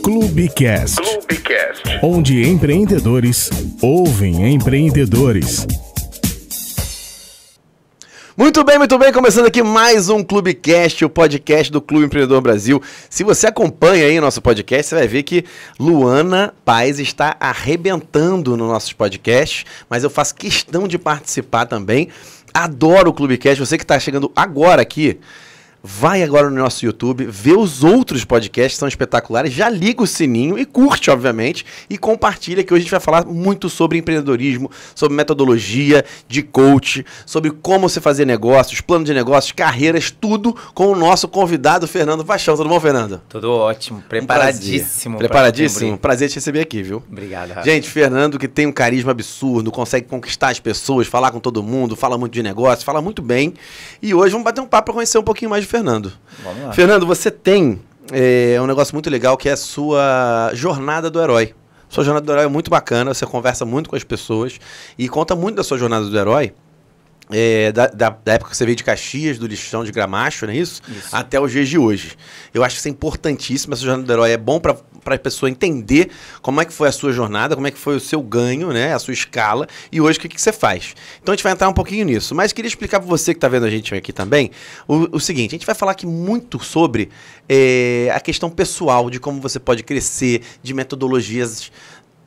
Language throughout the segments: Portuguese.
Clubecast, onde empreendedores ouvem empreendedores. Muito bem, começando aqui mais um Clubecast, o podcast do Clube Empreendedor Brasil. Se você acompanha aí nosso podcast, você vai ver que Luana Paz está arrebentando nos nossos podcasts, mas eu faço questão de participar também. Adoro o Clubecast, você que está chegando agora aqui, vai agora no nosso YouTube, vê os outros podcasts, são espetaculares, já liga o sininho e curte, obviamente, e compartilha, que hoje a gente vai falar muito sobre empreendedorismo, sobre metodologia de coach, sobre como você fazer negócios, plano de negócios, carreiras, tudo com o nosso convidado, Fernando Paixão. Tudo bom, Fernando? Tudo ótimo, preparadíssimo. Preparadíssimo? Prazer te receber aqui, viu? Obrigado, Rafa. Gente, Fernando, que tem um carisma absurdo, consegue conquistar as pessoas, falar com todo mundo, fala muito de negócio, fala muito bem. E hoje vamos bater um papo para conhecer um pouquinho mais de Fernando. Vamos lá. Fernando, você tem um negócio muito legal que é a sua jornada do herói. Sua jornada do herói é muito bacana, você conversa muito com as pessoas e conta muito da sua jornada do herói. Da época que você veio de Caxias, do lixão de Gramacho, não é isso? Isso. Até os dias de hoje. Eu acho que isso é importantíssimo, essa jornada do herói é bom para a pessoa entender como é que foi a sua jornada, como é que foi o seu ganho, né, a sua escala, e hoje o que você faz. Então a gente vai entrar um pouquinho nisso, mas queria explicar para você que está vendo a gente aqui também, o seguinte, a gente vai falar aqui muito sobre a questão pessoal, de como você pode crescer, de metodologias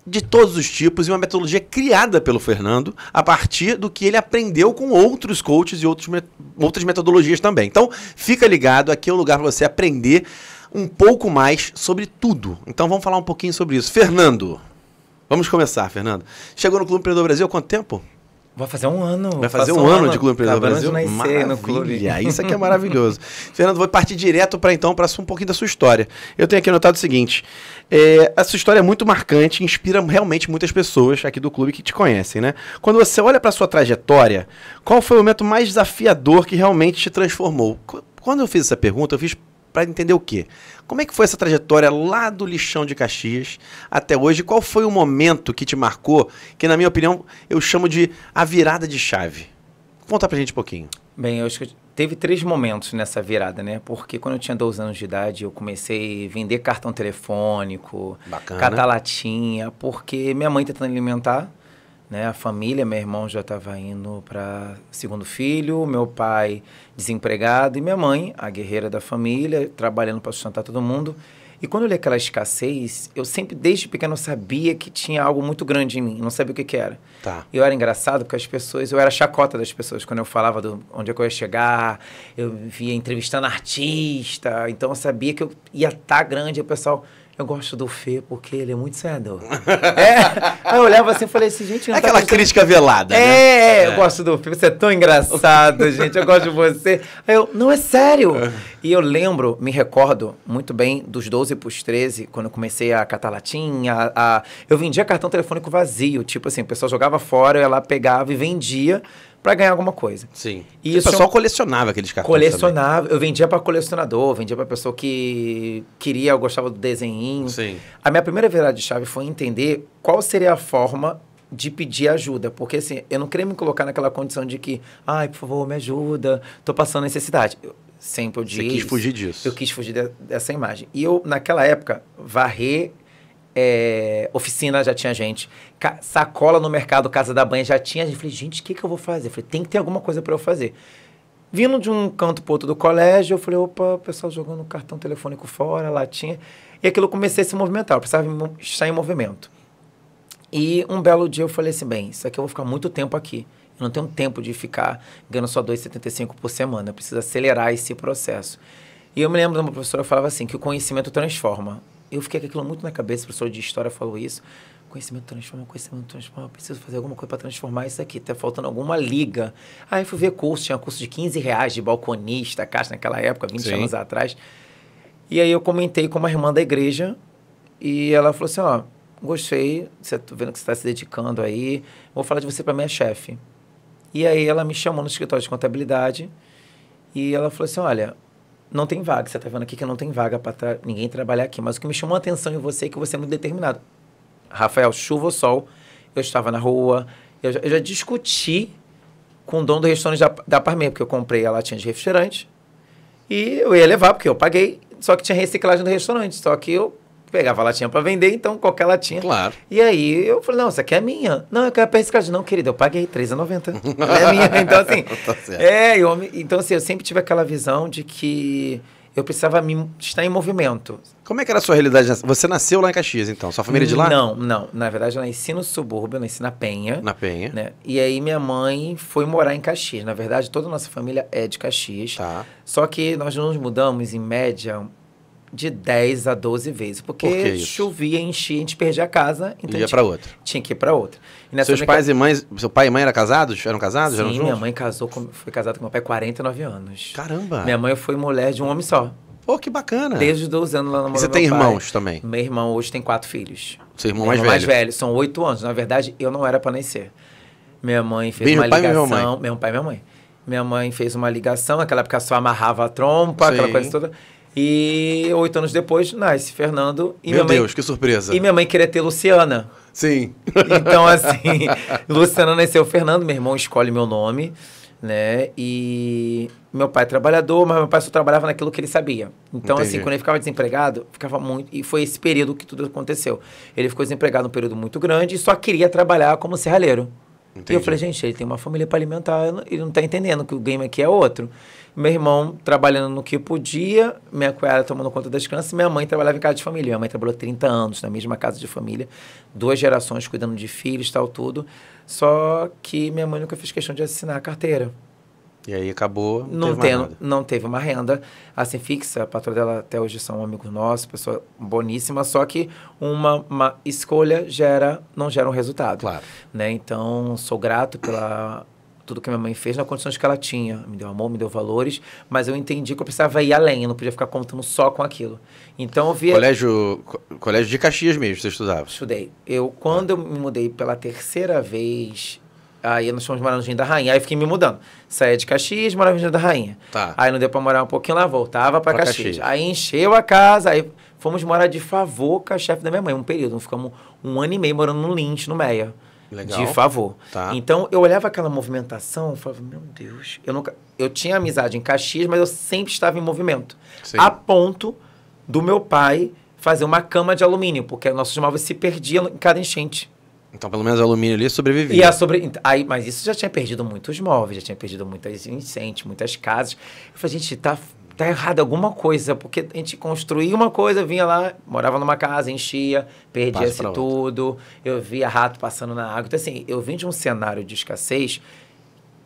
de todos os tipos, e uma metodologia criada pelo Fernando a partir do que ele aprendeu com outros coaches e outras metodologias também. Então, fica ligado, aqui é o lugar para você aprender um pouco mais sobre tudo. Então, vamos falar um pouquinho sobre isso. Fernando, vamos começar, Fernando. Chegou no Clube Empreendedor Brasil há quanto tempo? Vai fazer um ano. Vai fazer um ano de Clube Empreendedor Brasil? Maravilha, no clube. Isso aqui é maravilhoso. Fernando, vou partir direto para um pouquinho da sua história. Eu tenho aqui anotado o seguinte, a sua história é muito marcante, inspira realmente muitas pessoas aqui do clube que te conhecem, né? Quando você olha para a sua trajetória, qual foi o momento mais desafiador que realmente te transformou? Quando eu fiz essa pergunta, eu fiz para entender o quê? Como é que foi essa trajetória lá do lixão de Caxias até hoje? Qual foi o momento que te marcou, que na minha opinião eu chamo de a virada de chave? Conta pra gente um pouquinho. Bem, eu acho que teve 3 momentos nessa virada, né? Porque quando eu tinha 12 anos de idade, eu comecei a vender cartão telefônico, catar latinha, porque minha mãe tentando alimentar, né, a família, meu irmão já estava indo para segundo filho, meu pai desempregado e minha mãe, a guerreira da família, trabalhando para sustentar todo mundo. E quando eu li aquela escassez, eu sempre, desde pequeno, sabia que tinha algo muito grande em mim, não sabia o que era. Tá. Eu era engraçado porque eu era chacota das pessoas, quando eu falava onde é que eu ia chegar, eu via entrevistando artista, então eu sabia que eu ia estar grande, e o pessoal... Eu gosto do Fê porque ele é muito sonhador. Aí eu olhava assim e falei assim, gente... Aquela crítica velada, né? Eu gosto do Fê, você é tão engraçado, gente, eu gosto de você. Aí eu, não, é sério. E eu me recordo muito bem dos 12 para os 13, quando eu comecei a catar latinha, eu vendia cartão telefônico vazio, tipo assim, o pessoal jogava fora, eu ia lá, pegava e vendia para ganhar alguma coisa. Sim. E o pessoal colecionava aqueles cartões. Colecionava. Eu vendia para colecionador, vendia para pessoa que queria, eu gostava do desenhinho. Sim. A minha primeira virada de chave foi entender qual seria a forma de pedir ajuda. Porque, assim, eu não queria me colocar naquela condição de que, ai, por favor, me ajuda, tô passando necessidade. Sempre eu disse. Você quis fugir disso. Eu quis fugir dessa imagem. E eu, naquela época, varrer... oficina já tinha gente, sacola no mercado, casa da banha já tinha gente. Falei, gente, o que eu vou fazer? Falei, tem que ter alguma coisa para eu fazer. Vindo de um canto pro outro do colégio, eu falei, opa, o pessoal jogando cartão telefônico fora, latinha. E aquilo eu comecei a se movimentar, eu precisava estar em movimento. E um belo dia eu falei assim, bem, isso aqui eu vou ficar muito tempo aqui. Eu não tenho tempo de ficar ganhando só R$2,75 por semana, eu preciso acelerar esse processo. E eu me lembro de uma professora que falava assim, que o conhecimento transforma. Eu fiquei com aquilo muito na cabeça, o professor de história falou isso. Conhecimento transforma, preciso fazer alguma coisa para transformar isso aqui. Tá faltando alguma liga. Aí fui ver curso, tinha curso de R$15 de balconista, caixa naquela época, 20 anos atrás. E aí eu comentei com uma irmã da igreja e ela falou assim, ó, gostei, tô vendo que você está se dedicando aí, vou falar de você para minha chefe. E aí ela me chamou no escritório de contabilidade e ela falou assim, olha... Não tem vaga, você está vendo aqui que não tem vaga para ninguém trabalhar aqui. Mas o que me chamou a atenção em você é que você é muito determinado. Rafael, chuva ou sol, eu estava na rua, eu já discuti com o dono do restaurante da Parmeia, porque eu comprei a latinha de refrigerante e eu ia levar, porque eu paguei, só que tinha reciclagem do restaurante. Só que eu pegava latinha pra vender, então qualquer latinha. Claro. E aí eu falei, não, essa aqui é minha. Não, eu quero a reciclagem. Não, querida, eu paguei R$3,90. Ela é minha. Então, assim, Tá certo. então, assim, eu sempre tive aquela visão de que eu precisava estar em movimento. Como é que era a sua realidade? Você nasceu lá em Caxias, então? Sua família é de lá? Não. Na verdade, eu nasci no subúrbio, eu nasci na Penha. Na Penha. Né? E aí minha mãe foi morar em Caxias. Na verdade, toda a nossa família é de Caxias. Tá. Só que nós nos mudamos, em média, de 10 a 12 vezes. Porque Por que isso? chovia, enchia, a gente perdia a casa. Então Ia pra outra. Tinha que ir pra outra. E nessa Seus pais e mães... Seu pai e mãe eram casados? Eram casados? Sim, eram juntos? minha mãe foi casada com meu pai há 49 anos. Caramba! Minha mãe foi mulher de um homem só. Pô, que bacana! Desde os 12 anos lá no E você tem irmãos também? Meu irmão hoje tem 4 filhos. Seu irmão Meu mais irmão velho? mais velho, são 8 anos. Na verdade, eu não era pra nascer. Minha mãe fez Mesmo uma pai ou ligação. mesma mãe? Meu pai e minha mãe. Minha mãe fez uma ligação, naquela época só amarrava a trompa, aquela Sim. coisa toda. E 8 anos depois, nasce Fernando. E Meu minha Deus, mãe, que surpresa! E minha mãe queria ter Luciana. Sim. Então, assim, Luciana nasceu Fernando, meu irmão escolhe meu nome, né? E meu pai é trabalhador, mas meu pai só trabalhava naquilo que ele sabia. Então, Entendi. assim, quando ele ficava desempregado, ficava muito... E foi esse período que tudo aconteceu. Ele ficou desempregado um período muito grande e só queria trabalhar como serralheiro. Entendi. E eu falei, gente, ele tem uma família para alimentar, ele não tá entendendo que o game aqui é outro. Meu irmão trabalhando no que podia, minha cunhada tomando conta das crianças, e minha mãe trabalhava em casa de família. Minha mãe trabalhou 30 anos na mesma casa de família, 2 gerações cuidando de filhos, tal, tudo. Só que minha mãe nunca fez questão de assinar a carteira. E aí acabou, Não teve uma renda assim fixa. A patroa dela até hoje são amigos nossos, pessoa boníssima, só que uma escolha não gera um resultado. Claro. Né? Então, sou grato pela tudo que minha mãe fez nas condições que ela tinha. Me deu amor, me deu valores, mas eu entendi que eu precisava ir além, eu não podia ficar contando só com aquilo. Então, eu via... Colégio de Caxias mesmo, você estudava? Estudei. Quando eu me mudei pela terceira vez... Aí nós fomos morar no Jardim da Rainha. Aí eu fiquei me mudando. Saía de Caxias, morava no Jardim da Rainha. Tá. Aí não deu pra morar um pouquinho lá, voltava pra Caxias. Caxias. Aí encheu a casa, aí fomos morar de favor com a chefe da minha mãe. Um período, ficamos 1 ano e meio morando no Lins, no Meia. Legal. De favor. Tá. Então eu olhava aquela movimentação e falava, meu Deus, eu tinha amizade em Caxias, mas eu sempre estava em movimento. Sim. A ponto do meu pai fazer uma cama de alumínio, porque a nossa móveis se perdia em cada enchente. Então, pelo menos o alumínio ali sobrevivia. Mas isso já tinha perdido muitos móveis, já tinha perdido muitas incêndios, muitas casas. Eu falei, gente, tá errado alguma coisa, porque a gente construía uma coisa, vinha lá, morava numa casa, enchia, perdia-se tudo. Eu via rato passando na água. Então, assim, eu vim de um cenário de escassez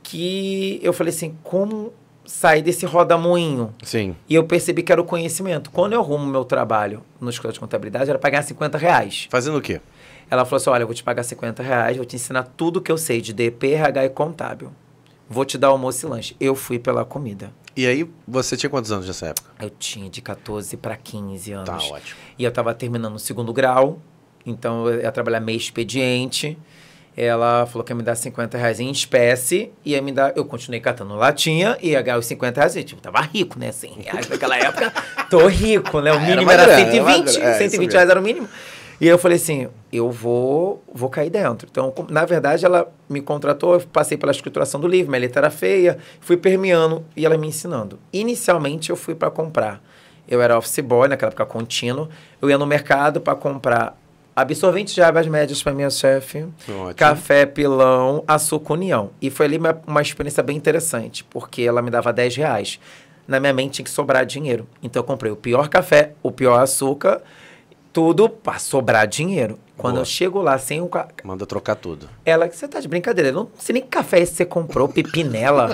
que eu falei assim, como sair desse rodamuinho? Sim. E eu percebi que era o conhecimento. Quando eu arrumo meu trabalho no escola de contabilidade, era pagar R$50. Fazendo o quê? Ela falou assim, olha, eu vou te pagar R$50, vou te ensinar tudo que eu sei de DP, RH e contábil. Vou te dar almoço e lanche. Eu fui pela comida. E aí, você tinha quantos anos nessa época? Eu tinha de 14 para 15 anos. Tá, ótimo. E eu estava terminando o 2º grau, então eu ia trabalhar meio expediente. Ela falou que ia me dar R$50 em espécie, e ia me dar... Eu continuei catando latinha, e ia ganhar os R$50. Tipo, tava rico, né? R$100 naquela época, tô rico, né? O mínimo era 120, 120 reais era o mínimo. E eu falei assim, eu vou cair dentro. Então, na verdade, ela me contratou, eu passei pela escrituração do livro, minha letra era feia, fui permeando e ela me ensinando. Inicialmente, eu fui para comprar. Eu era office boy, naquela época contínuo. Eu ia no mercado para comprar absorvente de águas médias para minha chefe, café, pilão, açúcar, união. E foi ali uma experiência bem interessante, porque ela me dava R$10. Na minha mente tinha que sobrar dinheiro. Então, eu comprei o pior café, o pior açúcar, tudo para sobrar dinheiro. Quando eu chego lá sem o... Manda trocar tudo. Ela, você tá de brincadeira, eu não sei nem que café esse você comprou, pepinela,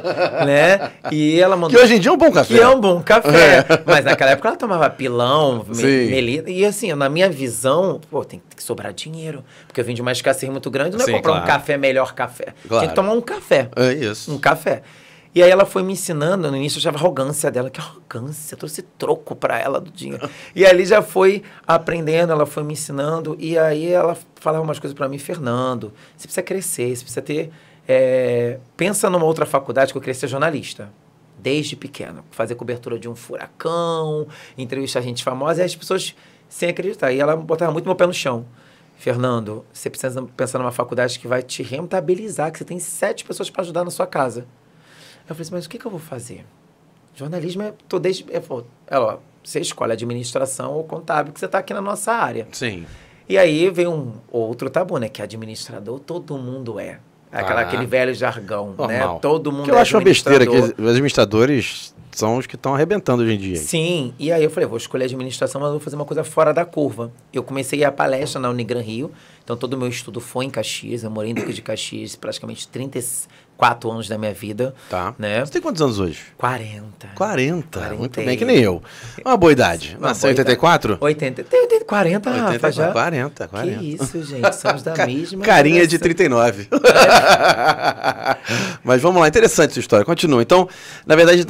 né? E ela mandou... Que hoje em dia é um bom café. Que é um bom café. Mas naquela época ela tomava pilão, melita. E assim, na minha visão, pô, tem que sobrar dinheiro. Porque eu vim de uma escassez muito grande, não é comprar um café, melhor café. Claro. Tinha que tomar um café. É isso. Um café. E aí ela foi me ensinando, no início eu achava a arrogância dela, que arrogância, trouxe troco pra ela do dinheiro. E ali já foi aprendendo, ela foi me ensinando, e aí ela falava umas coisas pra mim, Fernando, você precisa crescer, você precisa ter... pensa numa outra faculdade, que eu queria ser jornalista, desde pequeno, fazer cobertura de um furacão, entrevistar gente famosa, e as pessoas sem acreditar. E ela botava muito meu pé no chão. Fernando, você precisa pensar numa faculdade que vai te rentabilizar, que você tem 7 pessoas para ajudar na sua casa. Eu falei assim, mas o que eu vou fazer? Jornalismo, tô desde... Ela falou, você escolhe administração ou contábil, que você está aqui na nossa área. Sim. E aí vem um outro tabu, né? Que administrador todo mundo é. Aquele velho jargão, normal, né? Todo mundo que eu acho uma besteira, que os administradores são os que estão arrebentando hoje em dia. Sim, e aí eu falei, vou escolher administração, mas vou fazer uma coisa fora da curva. Eu comecei a ir à palestra na Unigran Rio, então todo o meu estudo foi em Caxias, eu morei em Duque de Caxias praticamente 34 anos da minha vida. Tá. Né? Você tem quantos anos hoje? 40. 40, muito bem, que nem eu. Uma boa idade. Nasceu em 84? 80. 40, Rafa, já. 40. Que isso, gente, somos da mesma Carinha geração. de 39. Mas vamos lá, interessante essa história, continua. Então, na verdade,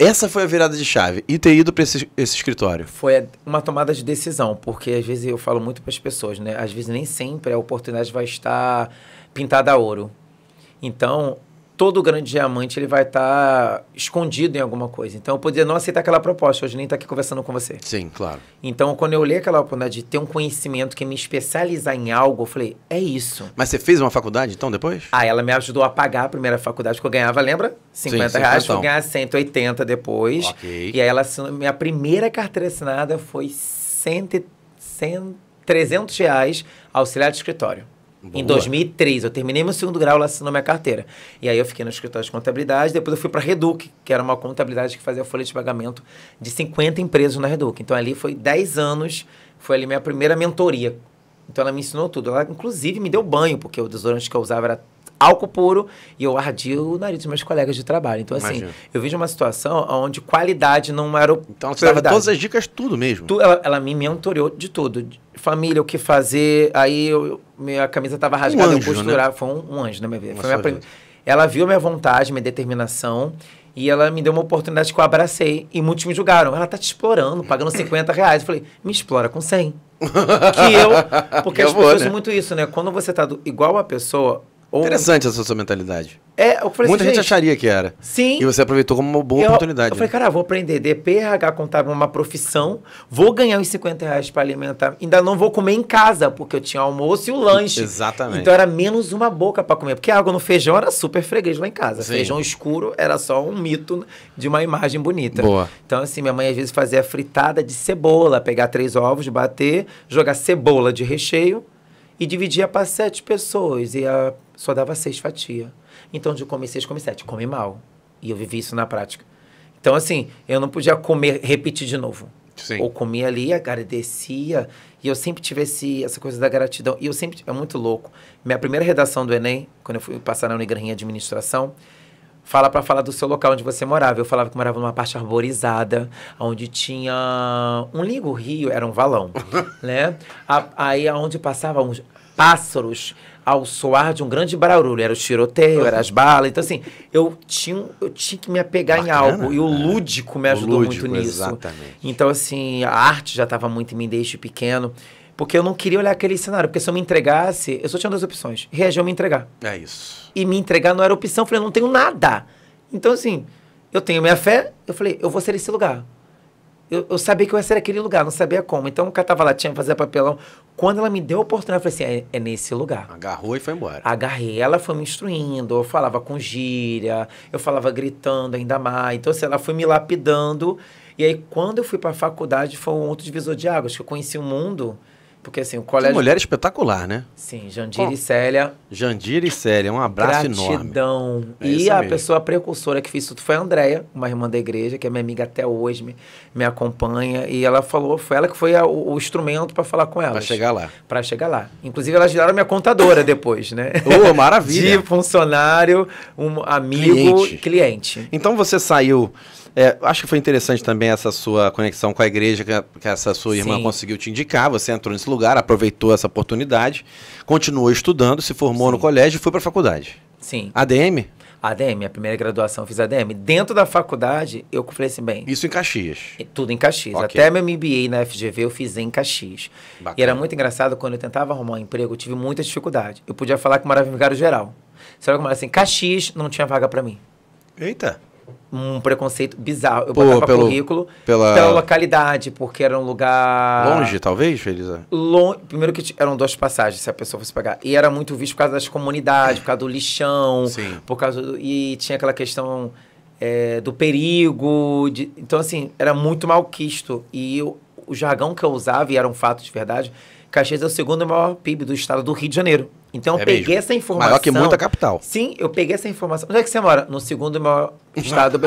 essa foi a virada de chave, e ter ido para esse escritório. Foi uma tomada de decisão, porque às vezes eu falo muito para as pessoas, né? Às vezes nem sempre a oportunidade vai estar pintada a ouro. Então, todo grande diamante ele vai estar escondido em alguma coisa. Então, eu poderia não aceitar aquela proposta, hoje nem estar aqui conversando com você. Sim, claro. Então, quando eu olhei aquela oportunidade de ter um conhecimento que me especializar em algo, eu falei, é isso. Mas você fez uma faculdade, então, depois? Ela me ajudou a pagar a primeira faculdade que eu ganhava, lembra? 50 reais, fui ganhar 180 depois. Ok. E aí ela assinou, minha primeira carteira assinada foi 300 reais, auxiliar de escritório. Boa. Em 2003, eu terminei meu segundo grau, ela assinou minha carteira. E aí eu fiquei no escritório de contabilidade, depois eu fui para a Reduc, que era uma contabilidade que fazia folha de pagamento de 50 empresas na Reduc. Então ali foi 10 anos, foi ali minha primeira mentoria. Então ela me ensinou tudo. Ela inclusive me deu banho, porque o desodorante que eu usava era álcool puro e eu ardia o nariz dos meus colegas de trabalho. Então assim, eu vejo uma situação onde qualidade não era o... Então você dava todas as dicas, tudo mesmo. Ela me mentoreou de tudo. Família, o que fazer. Aí minha camisa estava rasgada, eu costurava. Né? Foi um anjo na minha vida. Ela viu minha vontade, minha determinação, e ela me deu uma oportunidade que eu abracei. E muitos me julgaram. Ela tá te explorando, pagando 50 reais. Eu falei, me explora com 100. Porque as pessoas são muito isso, né? Quando você tá igual a pessoa... Interessante essa sua mentalidade. Eu falei Muita gente acharia que era. Sim. E você aproveitou como uma boa oportunidade. Eu falei, cara, vou aprender DP, RH contábil, uma profissão, vou ganhar uns 50 reais para alimentar, ainda não vou comer em casa, porque eu tinha almoço e o lanche. Exatamente. Então era menos uma boca para comer, porque a água no feijão era super freguês lá em casa. Sim. Feijão escuro era só um mito de uma imagem bonita. Boa. Então assim, minha mãe às vezes fazia fritada de cebola, pegar 3 ovos, bater, jogar cebola de recheio e dividia para 7 pessoas e só dava 6 fatias. Então, de comer 6, come 7. Come mal. E eu vivi isso na prática. Então, assim, eu não podia repetir de novo. Sim. Ou comia ali, agradecia. E eu sempre tive essa coisa da gratidão. E eu sempre... É muito louco. Minha primeira redação do Enem, quando eu fui passar na Unigran em administração, fala para falar do seu local onde você morava. Eu falava que morava numa parte arborizada, onde tinha... Um ligo rio, era um valão, né? Aí, onde passavam uns pássaros ao soar de um grande barulho. Era o tiroteio, era as balas. Então, assim, eu tinha que me apegar em algo. E o lúdico me ajudou muito nisso. Exatamente. Então, assim, a arte já estava muito em mim desde pequeno. Porque eu não queria olhar aquele cenário. Porque se eu me entregasse, eu só tinha 2 opções. Reagir ou me entregar. É isso. E me entregar não era opção. Eu falei, eu não tenho nada. Então, assim, eu tenho minha fé. Eu falei, eu vou ser esse lugar. Eu sabia que eu ia ser aquele lugar, não sabia como. Então, eu catava latinha, fazia papelão. Quando ela me deu a oportunidade, eu falei assim, é nesse lugar. Agarrou e foi embora. Agarrei. Ela foi me instruindo, eu falava com gíria, eu falava gritando ainda mais. Então, assim, ela foi me lapidando. E aí, quando eu fui para a faculdade, foi um outro divisor de águas, que eu conheci o mundo. Porque, assim, o colégio... Que mulher espetacular, né? Sim, Jandira e Célia. Jandira e Célia, um abraço enorme. Gratidão. É e a mesmo. pessoa precursora que fez tudo foi a Andréia, uma irmã da igreja, que é minha amiga até hoje, me acompanha. E ela falou, foi ela que foi o instrumento para falar com elas. Para chegar lá. Para chegar lá. Inclusive, elas viraram minha contadora depois, né? Ô, maravilha. De funcionário, um amigo, cliente. Então, você saiu... acho que foi interessante também essa sua conexão com a igreja, que essa sua irmã Sim. conseguiu te indicar. Você entrou nesse lugar, aproveitou essa oportunidade, continuou estudando, se formou no colégio e foi para a faculdade. Sim. ADM? ADM, a primeira graduação eu fiz ADM. Dentro da faculdade, eu falei assim, bem... Isso em Caxias. Tudo em Caxias. Ok. Até meu MBA na FGV eu fiz em Caxias. Bacana. E era muito engraçado, quando eu tentava arrumar um emprego, eu tive muita dificuldade. Eu podia falar que morava em Vigário Geral. Você vai como assim, Caxias não tinha vaga para mim. Eita. Um preconceito bizarro. Eu botava currículo pela localidade, porque era um lugar... Longe, talvez, Felisa? Primeiro que eram 2 passagens, se a pessoa fosse pagar. E era muito visto por causa das comunidades, por causa do lixão. Sim. Por causa e tinha aquela questão do perigo. Então, assim, era muito malquisto. E o jargão que eu usava, e era um fato de verdade, Caxias é o segundo maior PIB do estado do Rio de Janeiro. Então eu peguei essa informação. Maior que muita capital. Sim, eu peguei essa informação. Onde é que você mora? No segundo maior estado.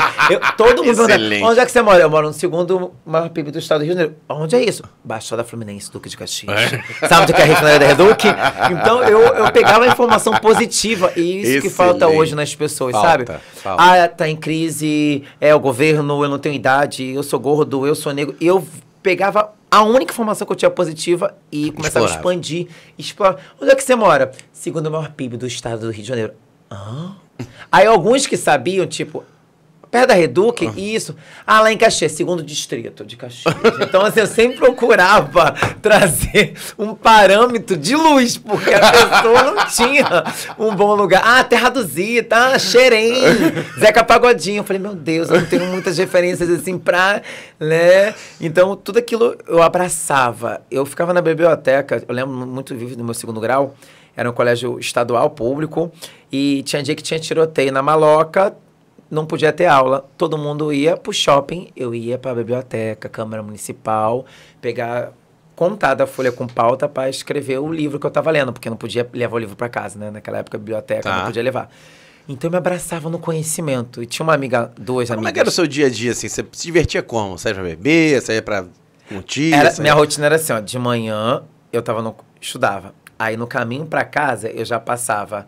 Todo mundo pergunta, onde é que você mora? Eu moro no segundo maior PIB do estado do Rio de Janeiro. Onde é isso? Baixada Fluminense, Duque de Caxias. Sabe onde que é a refinaria da Reduc? Então eu pegava a informação positiva. E isso que falta hoje nas pessoas, sabe? Falta. Ah, tá em crise, o governo, eu não tenho idade, eu sou gordo, eu sou negro. E eu pegava a única informação que eu tinha positiva e começava a expandir, explorar. Onde é que você mora? Segundo maior PIB do estado do Rio de Janeiro. Aí alguns que sabiam, tipo, perto da Reduc, isso. Lá em Caxias, segundo distrito de Caxias. Então, assim, eu sempre procurava trazer um parâmetro de luz, porque a pessoa não tinha um bom lugar. Terra do Zita, Xerém, Zeca Pagodinho. Eu falei, meu Deus, eu não tenho muitas referências assim pra, né? Então, tudo aquilo eu abraçava. Eu ficava na biblioteca, eu lembro muito vivo do meu segundo grau, era um colégio estadual público, e tinha dia que tinha tiroteio na maloca, não podia ter aula, todo mundo ia pro shopping, eu ia pra biblioteca, Câmara Municipal, pegar contada a folha com pauta para escrever o livro que eu tava lendo, porque eu não podia levar o livro para casa, né? Naquela época a biblioteca não podia levar. Então eu me abraçava no conhecimento. E tinha uma amiga, duas amigas. Como é que era o seu dia a dia, assim? Você se divertia como? Saía pra beber, saía pra um tio? Minha rotina era assim, ó, de manhã eu estudava. Aí no caminho para casa eu já passava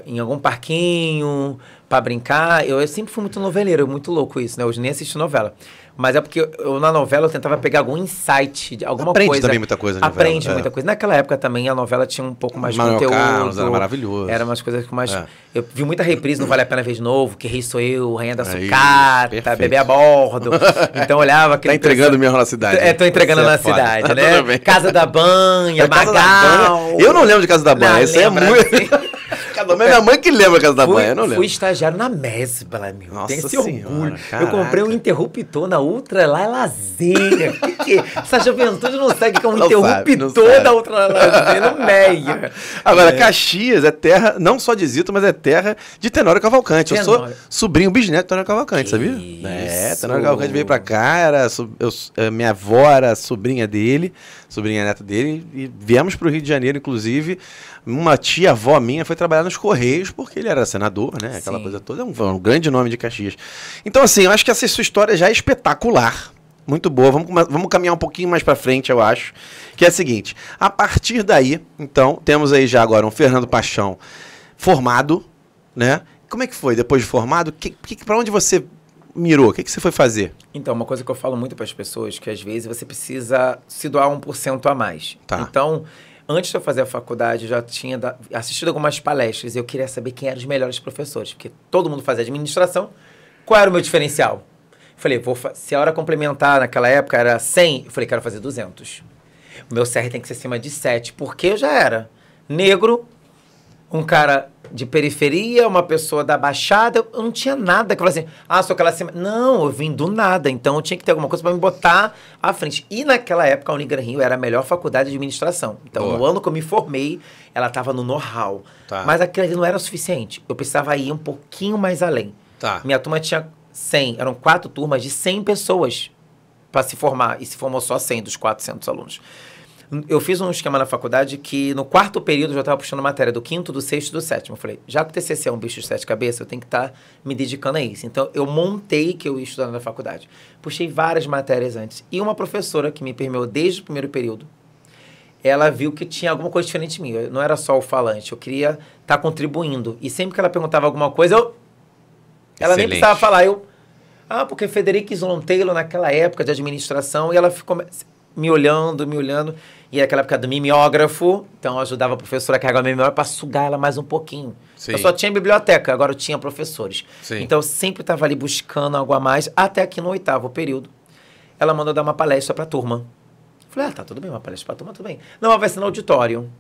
em algum parquinho pra brincar. Eu sempre fui muito noveleiro, muito louco isso, né? Hoje nem assisto novela. Mas é porque na novela eu tentava pegar algum insight, alguma coisa. Aprende também muita coisa na novela. Aprende muita coisa. Naquela época também a novela tinha um pouco mais de conteúdo. Carlos era maravilhoso. Era umas coisas com mais... Eu vi muita reprise, não vale a pena ver de novo, Que Rei Sou Eu, Rainha da Sucata, Bebê a Bordo. Então olhava... Tá entregando mesmo na cidade. Tô entregando na cidade, né? Casa da Banha, Magal. Eu não lembro de Casa da Banha, isso é muito... Minha mãe que lembra a Casa da Banha, eu não lembro. Fui estagiário na Mesbla, meu. Nossa Tem esse senhora, orgulho. Caraca. Eu comprei um interruptor na Ultra lá Lazeira. Que essa juventude não sabe que é um interruptor da Ultra Lazeira no Meia. Agora, Caxias é terra, não só de Zito, mas é terra de Tenório Cavalcante. Eu sou sobrinho bisneto de Tenório Cavalcante, sabia? Tenório Cavalcante veio pra cá, minha avó era sobrinha dele, sobrinha neta dele, e viemos pro Rio de Janeiro, inclusive. Uma tia-avó minha foi trabalhar nos Correios, porque ele era senador, né? Aquela coisa toda, é um grande nome de Caxias. Então, assim, eu acho que essa sua história já é espetacular. Muito boa. Vamos caminhar um pouquinho mais pra frente, eu acho. Que é a seguinte, a partir daí, então, temos aí já agora um Fernando Paixão formado, né? Como é que foi depois de formado? Pra onde você mirou? O que você foi fazer? Então, uma coisa que eu falo muito para as pessoas, que às vezes você precisa se doar 1% a mais. Então... Antes de eu fazer a faculdade, eu já tinha assistido algumas palestras e eu queria saber quem eram os melhores professores, porque todo mundo fazia administração. Qual era o meu diferencial? Falei, se a hora complementar naquela época era 100, eu falei, quero fazer 200. O meu CR tem que ser acima de 7, porque eu já era negro, um cara de periferia, uma pessoa da Baixada, eu não tinha nada que eu falei assim, sou classe... Não, eu vim do nada, então eu tinha que ter alguma coisa para me botar à frente. E naquela época a Unigran Rio era a melhor faculdade de administração. Então no ano que eu me formei, ela estava no know-how. Mas aquilo ali não era o suficiente. Eu precisava ir um pouquinho mais além. Minha turma tinha 100, eram 4 turmas de 100 pessoas para se formar, e se formou só 100 dos 400 alunos. Eu fiz um esquema na faculdade que no 4º período eu já estava puxando matéria do 5º, do 6º e do 7º. Eu falei, já que o TCC é um bicho de 7 cabeças, eu tenho que estar me dedicando a isso. Então, eu montei que eu ia estudar na faculdade. Puxei várias matérias antes. E uma professora que me permeou desde o 1º período, ela viu que tinha alguma coisa diferente de mim. Eu não era só o falante, eu queria estar contribuindo. E sempre que ela perguntava alguma coisa, ela nem precisava falar. Porque Frederico Isolon Taylor, naquela época de administração, e ela ficou... me olhando, e naquela época do mimeógrafo, então eu ajudava a professora a carregar o mimeógrafo para sugar ela mais um pouquinho. Eu só tinha biblioteca, agora eu tinha professores. Então eu sempre estava ali buscando algo a mais, até que no 8º período, ela mandou dar uma palestra para a turma. Falei, tá, tudo bem, uma palestra para a turma, tudo bem. Não, vai ser no auditório.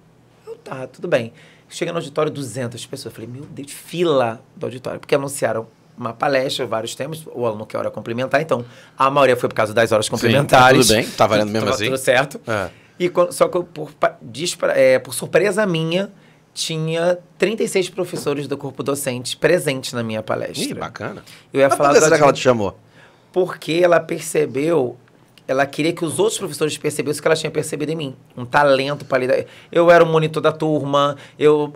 Tá, tudo bem. Chega no auditório, 200 pessoas. Eu falei, meu Deus, fila do auditório, porque anunciaram uma palestra, vários temas, o aluno quer hora complementar, então a maioria foi por causa das horas complementares. Tudo bem, tá valendo mesmo assim. Tudo certo. E só que por surpresa minha, tinha 36 professores do corpo docente presentes na minha palestra. Ih, bacana. Eu ia falar por que será que ela te chamou? Porque ela percebeu, ela queria que os outros professores percebessem o que ela tinha percebido em mim. Um talento para lidar. Eu era o monitor da turma,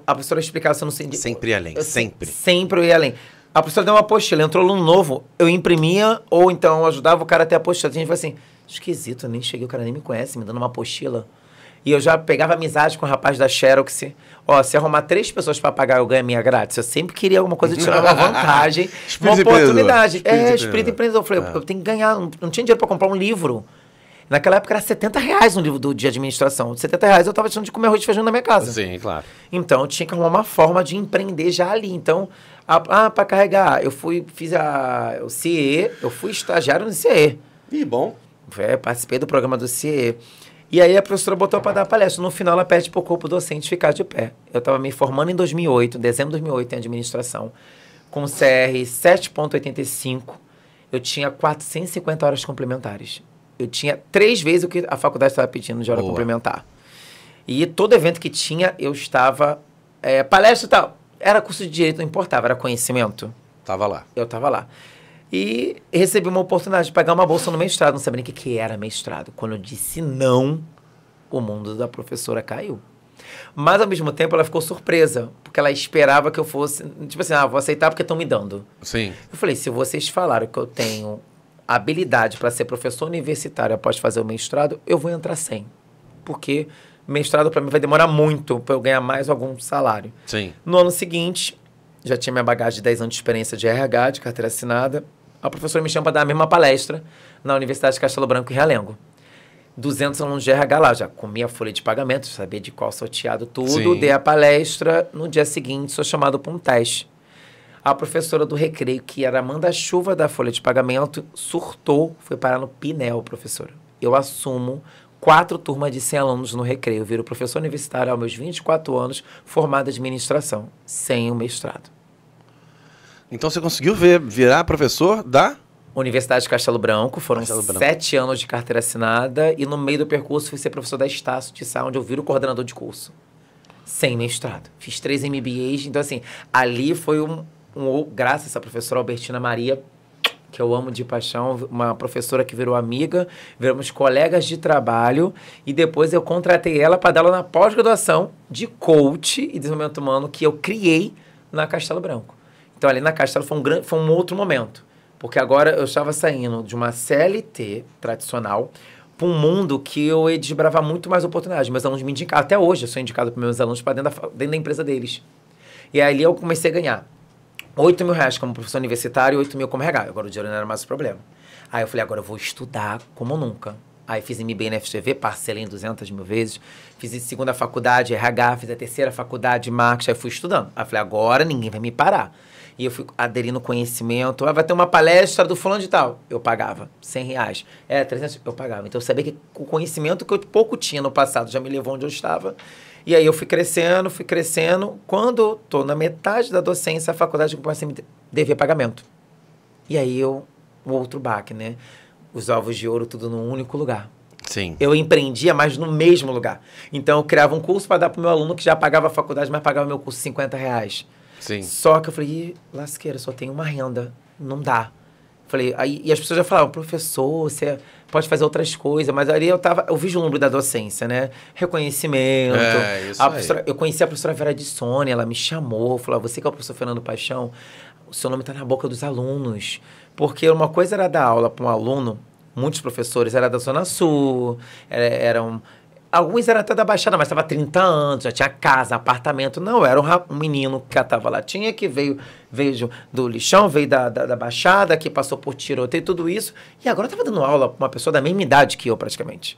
a professora explicava se eu não sei... Sempre ia além, sempre. Sempre eu ia além. A professora deu uma apostila, entrou aluno novo, eu imprimia ou então ajudava o cara a ter a apostila. A gente falou assim, esquisito, eu nem cheguei, o cara nem me conhece, me dando uma apostila. E eu já pegava amizade com o rapaz da Xerox. Se arrumar 3 pessoas para pagar, eu ganho a minha grátis. Eu sempre queria alguma coisa, tirar uma vantagem, uma oportunidade. Espírito empreendedor. Eu falei, eu tenho que ganhar, não tinha dinheiro para comprar um livro. Naquela época era R$70 um livro de administração. De R$70 eu estava deixando de comer arroz e feijão na minha casa. Sim, claro. Então eu tinha que arrumar uma forma de empreender já ali. Então, para carregar, fiz o CIE, eu fui estagiário no CIE. Ih, bom. Participei do programa do CIE. E aí a professora botou para dar palestra. No final ela pede para o corpo docente ficar de pé. Eu estava me formando em 2008, dezembro de 2008 em administração, com CR 7.85. Eu tinha 450 horas complementares. Eu tinha 3 vezes o que a faculdade estava pedindo de hora complementar. E todo evento que tinha, eu estava... palestra e tal. Era curso de direito, não importava, era conhecimento. Tava lá. Eu estava lá. E recebi uma oportunidade de pagar uma bolsa no mestrado. Não sabia nem o que era mestrado. Quando eu disse não, o mundo da professora caiu. Mas, ao mesmo tempo, ela ficou surpresa. Porque ela esperava que eu fosse... Tipo assim, vou aceitar porque estão me dando. Sim. Eu falei, se vocês falaram que eu tenho habilidade para ser professor universitário após fazer o mestrado, eu vou entrar sem. Porque mestrado, para mim, vai demorar muito para eu ganhar mais algum salário. Sim. No ano seguinte, já tinha minha bagagem de 10 anos de experiência de RH, de carteira assinada. A professora me chama para dar a mesma palestra na Universidade de Castelo Branco, em Realengo. 200 alunos de RH lá, já comia a folha de pagamento, sabia de qual sorteado tudo. Sim. Dei a palestra, no dia seguinte sou chamado para um teste. A professora do recreio, que era a manda-chuva da folha de pagamento, surtou, foi parar no Pinel, professora. Eu assumo 4 turmas de 100 alunos no recreio. Eu viro professor universitário aos meus 24 anos, formado em administração, sem o mestrado. Então você conseguiu virar professor da... Universidade de Castelo Branco, foram 7 anos de carteira assinada e no meio do percurso fui ser professor da Estácio de Sá, onde eu viro coordenador de curso. Sem mestrado. Fiz 3 MBAs, então assim, ali foi graças a essa professora Albertina Maria, que eu amo de paixão, uma professora que virou amiga, viramos colegas de trabalho e depois eu contratei ela para dar aula na pós-graduação de coach e desenvolvimento humano que eu criei na Castelo Branco. Então ali na Castelo foi um outro momento. Porque agora eu estava saindo de uma CLT tradicional para um mundo que eu ia desbravar muito mais oportunidades. Meus alunos me indicaram, até hoje eu sou indicado para meus alunos para dentro da empresa deles. E aí eu comecei a ganhar R$8.000 como professor universitário e 8 mil como RH. Agora o dinheiro não era mais o problema. Aí eu falei, agora eu vou estudar como nunca. Aí fiz MBA na FGV, parcelei em 200 mil vezes. Fiz a segunda faculdade, RH, fiz a terceira faculdade, marketing. Aí fui estudando. Aí eu falei, agora ninguém vai me parar. E eu fui aderindo conhecimento. Vai ter uma palestra do fulano de tal. Eu pagava R$100. 300, eu pagava. Então eu sabia que o conhecimento que eu pouco tinha no passado já me levou onde eu estava. E aí eu fui crescendo. Quando eu estou na metade da docência, a faculdade começa a me dever pagamento. E aí o outro baque, né? Os ovos de ouro tudo num único lugar. Sim. Eu empreendia, mas no mesmo lugar. Então eu criava um curso para dar para o meu aluno que já pagava a faculdade, mas pagava meu curso R$50. Sim. Só que eu falei, lasqueira, só tenho uma renda, não dá. Falei, e as pessoas já falavam, professor, você pode fazer outras coisas, mas ali eu vi o número da docência, né? Reconhecimento. Isso aí. Eu conheci a professora Vera de Sônia, ela me chamou, falou, você que é o professor Fernando Paixão, o seu nome está na boca dos alunos. Porque uma coisa era dar aula para um aluno, muitos professores eram da Zona Sul, alguns eram até da Baixada, mas estava há 30 anos, já tinha casa, apartamento. Não, era um menino que estava lá. Tinha que veio do lixão, veio da Baixada, que passou por tiroteio e tudo isso. E agora eu estava dando aula para uma pessoa da mesma idade que eu, praticamente.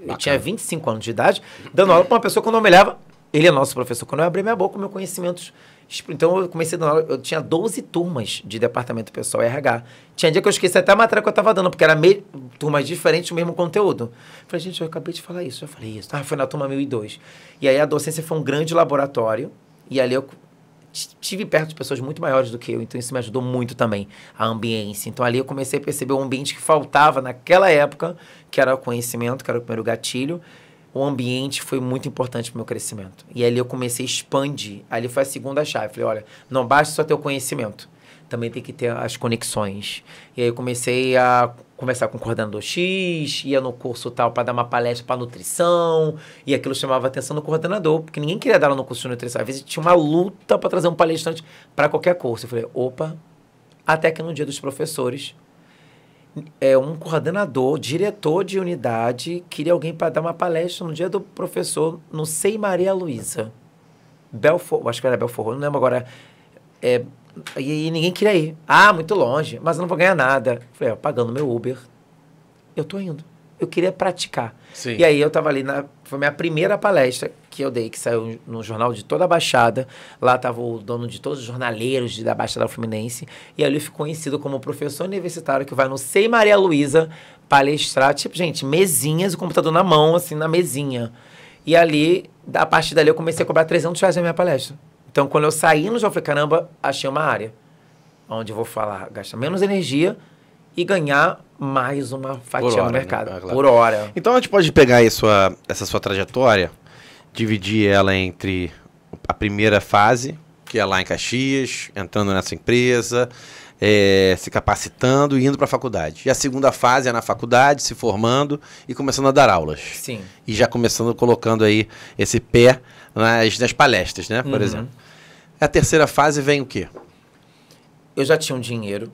Eu tinha 25 anos de idade, dando aula para uma pessoa que eu não me olhava. Ele é nosso professor. Quando eu abri minha boca, meu conhecimento... Então, eu comecei dando aula, eu tinha 12 turmas de departamento pessoal e RH. Tinha dia que eu esqueci até a matéria que eu estava dando, porque era turmas diferentes, o mesmo conteúdo. Falei, gente, eu acabei de falar isso, já falei isso. Foi na turma 1002. E aí, a docência foi um grande laboratório, e ali eu estive perto de pessoas muito maiores do que eu, então isso me ajudou muito também, a ambiência. Então, ali eu comecei a perceber um ambiente que faltava naquela época, que era o conhecimento, que era o primeiro gatilho. o ambiente foi muito importante para o meu crescimento. E ali eu comecei a expandir. Ali foi a segunda chave. Falei, olha, não basta só ter o conhecimento, também tem que ter as conexões. E aí eu comecei a conversar com o coordenador X, ia no curso tal para dar uma palestra para nutrição, e aquilo chamava a atenção do coordenador, porque ninguém queria dar aula no curso de nutrição. Às vezes tinha uma luta para trazer um palestrante para qualquer curso. Eu falei, opa, até que no dia dos professores, um coordenador, diretor de unidade, queria alguém para dar uma palestra no dia do professor no Sei Maria Luísa. Belfort, acho que era Belfort, não lembro agora. E ninguém queria ir. Ah, muito longe, mas eu não vou ganhar nada. Falei, pagando meu Uber, eu tô indo. Eu queria praticar. Sim. E aí eu tava ali, foi minha primeira palestra que eu dei, que saiu no jornal de toda a Baixada. Lá tava o dono de todos os jornaleiros da Baixada Fluminense. E ali eu fui conhecido como professor universitário que vai no Sei Maria Luísa palestrar. Tipo, gente, mesinhas, o computador na mão, assim, na mesinha. E ali, a partir dali, eu comecei a cobrar R$300 na minha palestra. Então, quando eu saí no jogo, eu falei, caramba, achei uma área onde eu vou falar, gastar menos energia e ganhar mais uma fatia no mercado. Né? Por hora. Então, a gente pode pegar aí essa sua trajetória, dividir ela entre a primeira fase, que é lá em Caxias, entrando nessa empresa, se capacitando e indo para a faculdade. E a segunda fase é na faculdade, se formando e começando a dar aulas. Sim. E já começando, colocando aí esse pé nas palestras, né? Por exemplo. A terceira fase vem o quê? Eu já tinha um dinheiro,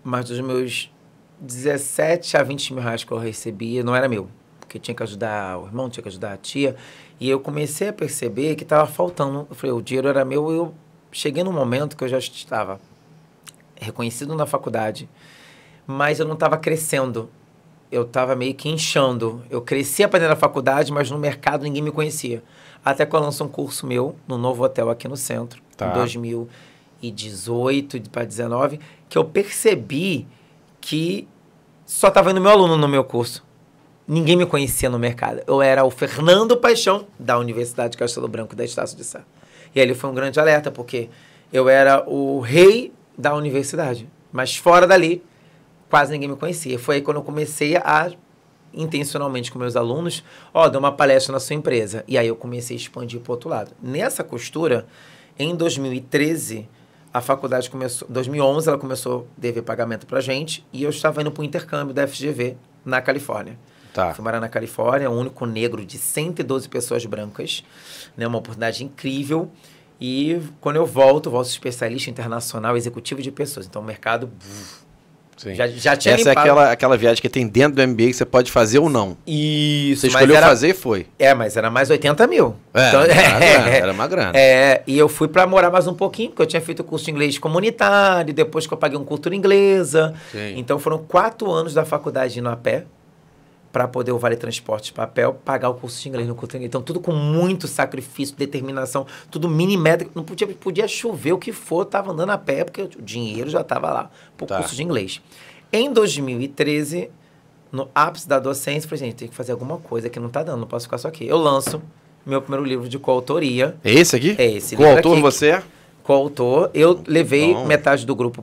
mas dos meus 17 a 20 mil reais que eu recebia, não era meu. Porque tinha que ajudar o irmão, tinha que ajudar a tia. E eu comecei a perceber que estava faltando. Eu falei, o dinheiro era meu. E eu cheguei num momento que eu já estava reconhecido na faculdade, mas eu não estava crescendo. Eu estava meio que inchando. Eu cresci aprendendo na faculdade, mas no mercado ninguém me conhecia. Até que eu lanço um curso meu no Novo Hotel aqui no centro, em 2018 para 2019, que eu percebi que só estava indo meu aluno no meu curso. Ninguém me conhecia no mercado. Eu era o Fernando Paixão da Universidade de Castelo Branco, da Estácio de Sá. E ali foi um grande alerta, porque eu era o rei da universidade. Mas fora dali, quase ninguém me conhecia. Foi aí quando eu comecei a, intencionalmente com meus alunos, dê uma palestra na sua empresa. E aí eu comecei a expandir para o outro lado. Nessa costura, em 2013, a faculdade começou... Em 2011, ela começou a dever pagamento para a gente, e eu estava indo para o intercâmbio da FGV na Califórnia. Fui morar na Califórnia, o único negro de 112 pessoas brancas, né? Uma oportunidade incrível. E quando eu volto especialista internacional, executivo de pessoas. Então, o mercado... Sim. Já tinha Essa limpado. é aquela viagem que tem dentro do MBA que você pode fazer ou não. Isso. Você escolheu fazer e foi. Mas era mais 80 mil. Então, era uma grana. E eu fui para morar mais um pouquinho, porque eu tinha feito curso de inglês comunitário, depois que eu paguei cultura inglesa. Sim. Então, foram 4 anos da faculdade indo a pé, para poder o Vale Transporte de Papel pagar o curso de inglês no curso de inglês. Então, tudo com muito sacrifício, determinação, tudo milimétrico. Não podia chover o que for, eu estava andando a pé, porque o dinheiro já estava lá para o curso de inglês. Em 2013, no ápice da docência, eu falei, gente, tem que fazer alguma coisa que não está dando, não posso ficar só aqui. Eu lanço meu primeiro livro de coautoria. É esse aqui? É esse. Coautor você é? Coautor. Eu levei metade do grupo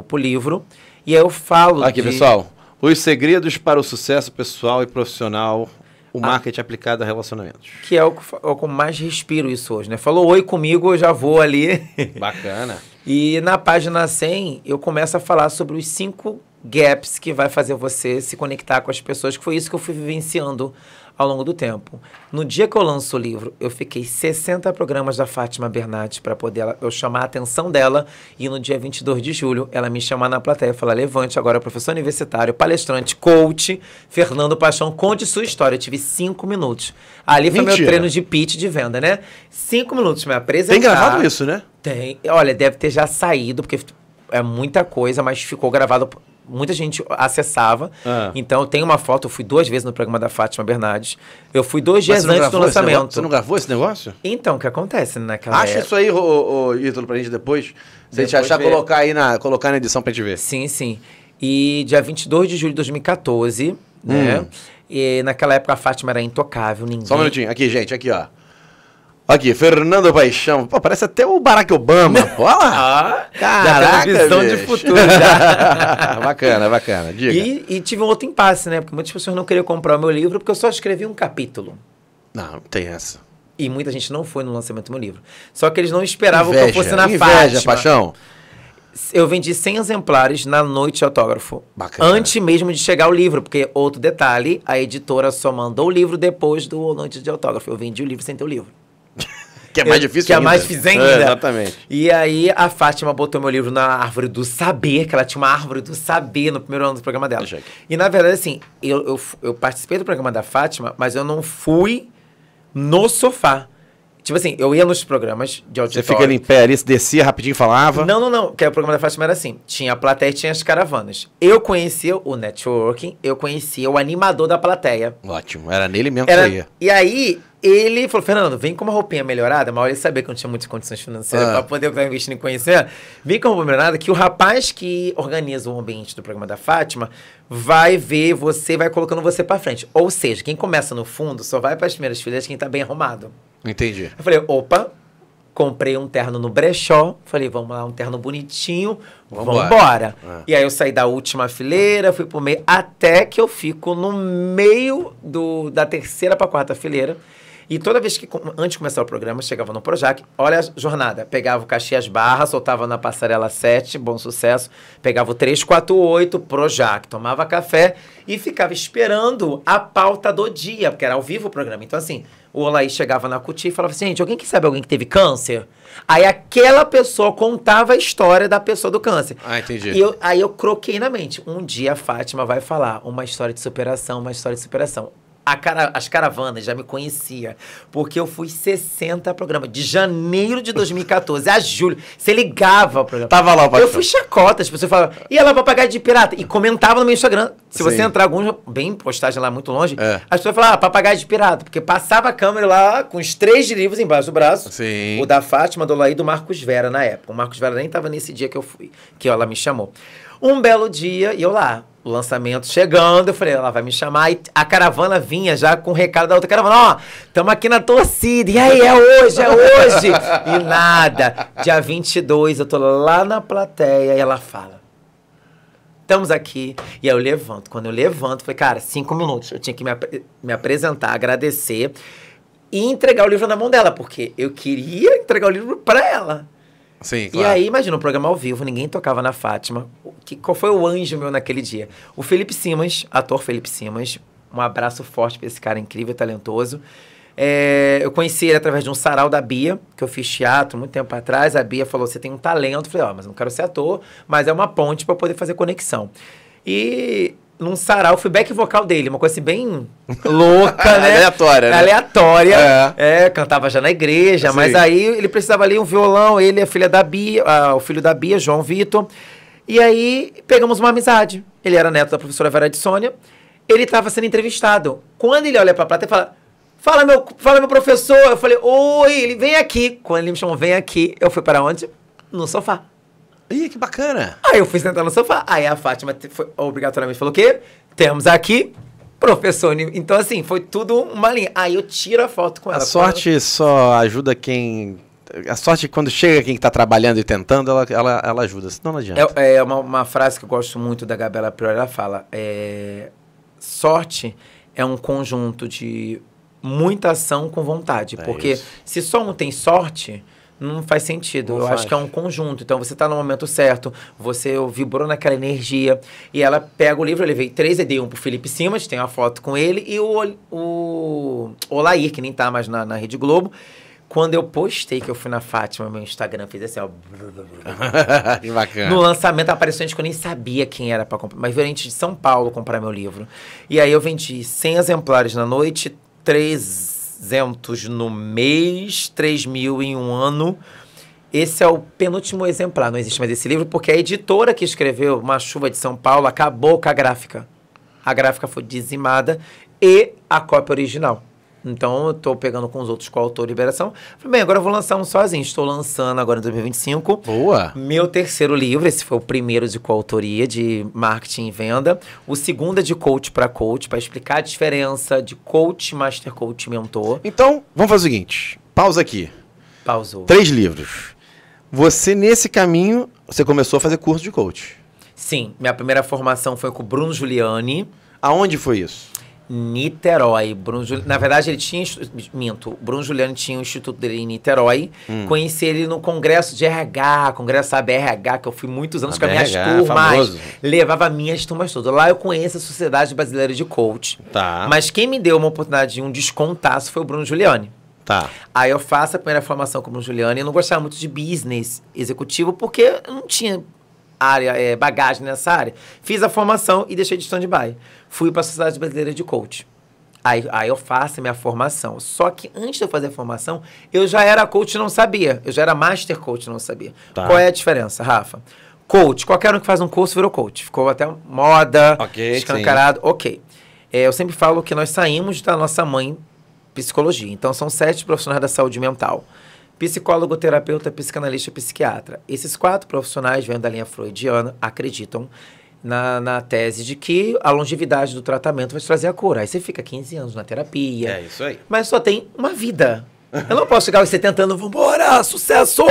pro livro, e aí eu falo aqui, pessoal. Os segredos para o sucesso pessoal e profissional, o marketing aplicado a relacionamentos. Que é o que eu mais respiro isso hoje, né? Falou oi comigo, eu já vou ali. Bacana. E na página 100, eu começo a falar sobre os 5 gaps que vai fazer você se conectar com as pessoas, que foi isso que eu fui vivenciando ao longo do tempo. No dia que eu lanço o livro, eu fiquei 60 programas da Fátima Bernardes para poder eu chamar a atenção dela, e no dia 22 de julho, ela me chamar na plateia e falar, levante agora, professor universitário, palestrante, coach, Fernando Paixão, conte sua história. Eu tive 5 minutos. Ali foi meu treino de pitch de venda, né? 5 minutos me apresentar. Tem gravado isso, né? Tem. Olha, deve ter já saído, porque é muita coisa, mas ficou gravado. Muita gente acessava. Então, eu tenho uma foto. Eu fui 2 vezes no programa da Fátima Bernardes. Eu fui 2 dias antes do lançamento. Você não gravou esse negócio? Então, o que acontece naquela Acha isso aí, Ítalo, pra gente depois. Se a gente achar, colocar na edição pra gente ver. Sim, sim. E dia 22 de julho de 2014, né? E naquela época a Fátima era intocável. Ninguém... Só um minutinho. Aqui, gente. Aqui, ó. Aqui, Fernando Paixão. Pô, parece até o Barack Obama. Pô, lá. Caraca, visão de futuro já. Bacana. Diga. E tive um outro impasse, né? Porque muitas pessoas não queriam comprar o meu livro porque eu só escrevi um capítulo. Não tem essa. E muita gente não foi no lançamento do meu livro. Só que eles não esperavam que eu fosse na Fátima. Inveja, paixão. Eu vendi 100 exemplares na noite de autógrafo. Bacana. Antes mesmo de chegar o livro, porque outro detalhe, a editora só mandou o livro depois do noite de autógrafo. Eu vendi o livro sem ter o livro. Que é mais difícil que ainda. é mais difícil ainda. Exatamente. E aí a Fátima botou meu livro na árvore do saber, que ela tinha uma árvore do saber no primeiro ano do programa dela. E na verdade, assim, eu participei do programa da Fátima, mas eu não fui no sofá. Tipo assim, eu ia nos programas de auditório. Você fica ali em pé ali, você descia rapidinho e falava? Não. Porque o programa da Fátima era assim. Tinha a plateia e tinha as caravanas. Eu conhecia o networking, eu conhecia o animador da plateia. Ótimo, era nele mesmo que eu ia. E aí, ele falou, Fernando, vem com uma roupinha melhorada, mas ele sabia que eu não tinha muitas condições financeiras pra poder estar investindo em conhecer. Vem com uma roupa melhorada que o rapaz que organiza o ambiente do programa da Fátima vai ver você, vai colocando você pra frente. Ou seja, quem começa no fundo só vai pras primeiras fileiras quem tá bem arrumado. Entendi. Eu falei, opa, comprei um terno no brechó. Falei, vamos lá, um terno bonitinho, vamos embora. E aí eu saí da última fileira, fui pro meio, até que eu fico no meio da terceira pra quarta fileira. E toda vez que, antes de começar o programa, chegava no Projac, olha a jornada, pegava o Caxias Barra, soltava na Passarela 7, Bom Sucesso, pegava o 348, Projac, tomava café e ficava esperando a pauta do dia, porque era ao vivo o programa. Então, assim, o Olaí chegava na Cuti e falava assim, gente, alguém que sabe alguém que teve câncer? Aí aquela pessoa contava a história da pessoa do câncer. Ah, entendi. E aí eu croquei na mente, um dia a Fátima vai falar uma história de superação, uma história de superação. As caravanas já me conhecia, porque eu fui 60 programas, de janeiro de 2014 a julho. Você ligava o programa. Tava lá o Eu fui chacota, as pessoas falavam, e ela papagaio de pirata? E comentava no meu Instagram. Se você entrar alguns, bem postagem lá muito longe, as pessoas falavam, papagaio de pirata, porque passava a câmera lá com os 3 livros embaixo do braço. Sim. O da Fátima, do Olaí e do Marcos Vera na época. O Marcos Vera nem tava nesse dia que eu fui, que ela me chamou. Um belo dia, e eu lá, o lançamento chegando, eu falei, ela vai me chamar, e a caravana vinha já com o recado da outra caravana, ó, estamos aqui na torcida, e aí, é hoje, e nada, dia 22, eu tô lá na plateia, e ela fala, estamos aqui, e aí eu levanto, quando eu levanto, eu falei, cara, 5 minutos, eu tinha que me apresentar, agradecer, e entregar o livro na mão dela, porque eu queria entregar o livro pra ela. Sim, claro. E aí, imagina, um programa ao vivo, ninguém tocava na Fátima. Qual foi o anjo meu naquele dia? O Felipe Simas, ator Felipe Simas. Um abraço forte pra esse cara incrível, talentoso. Eu conheci ele através de um sarau da Bia, que eu fiz teatro muito tempo atrás. A Bia falou, você tem um talento. Eu falei, mas eu não quero ser ator, mas é uma ponte pra eu poder fazer conexão. E num sarau, fui back vocal dele, uma coisa assim bem louca, né? Aleatória, né? Aleatória. Cantava já na igreja, mas aí ele precisava ali um violão, ele, a filha da Bia, o filho da Bia, João Vitor. E aí pegamos uma amizade. Ele era neto da professora Vera de Sônia. Ele estava sendo entrevistado. Quando ele olha pra plateia e fala, fala meu professor. Eu falei, oi, ele vem aqui. Quando ele me chamou, vem aqui, eu fui para onde? No sofá. Ih, que bacana. Aí eu fui sentar no sofá. Aí a Fátima obrigatoriamente falou o quê? Temos aqui professor. Então, assim, foi tudo uma linha. Aí eu tiro a foto com ela. A sorte só ajuda quem... A sorte, quando chega quem está trabalhando e tentando, ela ajuda, senão não adianta. É uma frase que eu gosto muito da Gabriela Priori, ela fala, sorte é um conjunto de muita ação com vontade. Porque isso. Se só um tem sorte, não faz sentido. Eu acho que é um conjunto. Então, você está no momento certo, você vibrou naquela energia, e ela pega o livro, eu levei 3, eu dei um pro Felipe Simas, tem uma foto com ele, e o Olair, que nem tá mais na Rede Globo. Quando eu postei que eu fui na Fátima, meu Instagram fez assim, ó. Que bacana. No lançamento apareceu gente que eu nem sabia quem era pra comprar. Mas veio gente de São Paulo comprar meu livro. E aí eu vendi 100 exemplares na noite, 300 no mês, 3.000 em um ano. Esse é o penúltimo exemplar. Não existe mais esse livro, porque a editora que escreveu Uma Chuva de São Paulo acabou com a gráfica. A gráfica foi dizimada e a cópia original. Então, eu tô pegando com os outros coautor Liberação. Falei, bem, agora eu vou lançar um sozinho. Estou lançando agora em 2025. Boa! Meu terceiro livro, esse foi o primeiro de coautoria, de marketing e venda. O segundo é de coach, para explicar a diferença de coach, master coach e mentor. Então, vamos fazer o seguinte. Pausa aqui. Pausou. 3 livros. Você, nesse caminho, você começou a fazer curso de coach. Sim, minha primeira formação foi com o Bruno Giuliani. Aonde foi isso? Niterói. Na verdade, ele tinha... Minto. O Bruno Giuliani tinha o instituto dele em Niterói. Conheci ele no congresso de RH, congresso ABRH, que eu fui muitos anos com as minhas turmas. Famoso. Levava minhas turmas todas. Lá eu conheço a Sociedade Brasileira de Coach. Tá. Mas quem me deu uma oportunidade de um descontaço foi o Bruno Giuliani. Tá. Aí eu faço a primeira formação com o Bruno Giuliani. Eu não gostava muito de business executivo, porque eu não tinha bagagem nessa área. Fiz a formação e deixei de stand-by. Fui para a Sociedade Brasileira de Coach. Aí eu faço a minha formação. Só que antes de eu fazer a formação, eu já era coach e não sabia. Eu já era master coach e não sabia. Tá. Qual é a diferença, Rafa? Coach, qualquer um que faz um curso virou coach. Ficou até moda, escancarado. Sim. Ok. Eu sempre falo que nós saímos da nossa mãe psicologia. Então, são 7 profissionais da saúde mental. Psicólogo, terapeuta, psicanalista e psiquiatra. Esses 4 profissionais, vêm da linha freudiana, acreditam na tese de que a longevidade do tratamento vai te trazer a cura. Aí você fica 15 anos na terapia. É isso aí. Mas só tem uma vida. Eu não posso chegar aos 70 anos, vambora, sucesso!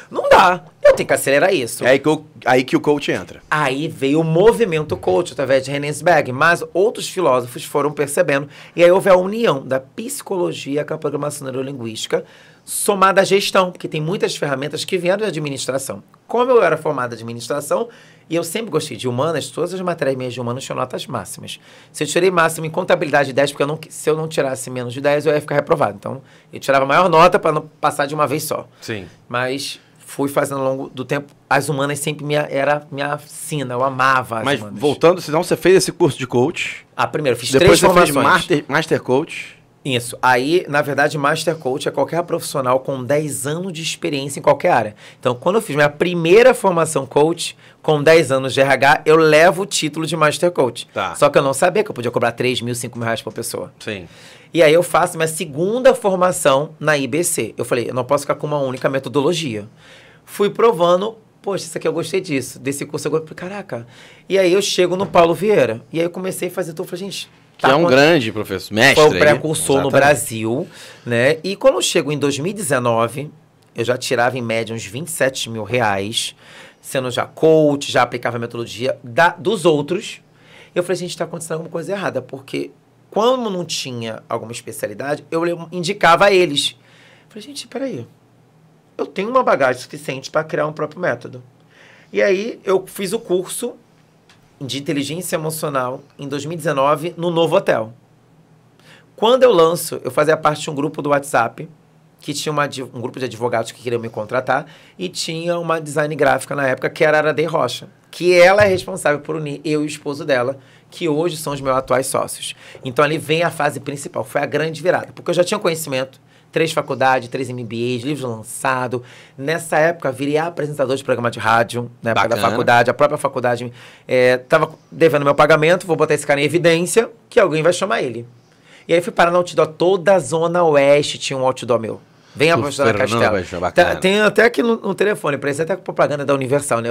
Não dá. Eu tenho que acelerar isso. É aí que o coach entra. Aí veio o movimento coach, através de René Sberg, mas outros filósofos foram percebendo, e aí houve a união da psicologia com a programação neurolinguística, somada à gestão, porque tem muitas ferramentas que vieram de administração. Como eu era formado em administração, e eu sempre gostei de humanas, todas as matérias minhas de humanas tinham notas máximas. Se eu tirei máximo em contabilidade de 10, porque se eu não tirasse menos de 10, eu ia ficar reprovado. Então, eu tirava a maior nota para não passar de uma vez só. Sim. Mas fui fazendo ao longo do tempo. As humanas sempre era minha sina, eu amava as humanas. Mas voltando, senão você fez esse curso de coach. Primeiro, fiz depois 3 formações. Depois você fez Master Coach. Isso. Aí, na verdade, Master Coach é qualquer profissional com 10 anos de experiência em qualquer área. Então, quando eu fiz minha primeira formação coach, com 10 anos de RH, eu levo o título de Master Coach. Tá. Só que eu não sabia que eu podia cobrar 3 mil, 5 mil reais por pessoa. Sim. E aí eu faço minha segunda formação na IBC. Eu falei, eu não posso ficar com uma única metodologia. Fui provando, poxa, isso aqui eu gostei disso. Desse curso eu gostei, caraca. E aí eu chego no Paulo Vieira. E aí eu comecei a fazer tudo, falei, gente... Que é um grande professor, mestre. Foi o precursor no Brasil, né? E quando eu chego em 2019, eu já tirava em média uns 27 mil reais, sendo já coach, já aplicava a metodologia dos outros. Eu falei, gente, está acontecendo alguma coisa errada, porque quando não tinha alguma especialidade, eu indicava a eles. Eu falei, gente, peraí, eu tenho uma bagagem suficiente para criar um próprio método. E aí eu fiz o curso de inteligência emocional em 2019 no Novo Hotel. Quando eu lanço, eu fazia parte de um grupo do WhatsApp que tinha um grupo de advogados que queriam me contratar e tinha uma design gráfica na época que era a Araday Rocha, que ela é responsável por unir eu e o esposo dela, que hoje são os meus atuais sócios. Então ali vem a fase principal, foi a grande virada, porque eu já tinha conhecimento, 3 faculdades, 3 MBAs, livros lançados. Nessa época, virei apresentador de programa de rádio, na época da faculdade. A própria faculdade estava devendo meu pagamento, vou botar esse cara em evidência, que alguém vai chamar ele. E aí fui parar no outdoor, toda a Zona Oeste tinha um outdoor meu. Vem a professora Castelo. Tem até aqui no telefone, parece até com propaganda da Universal, né?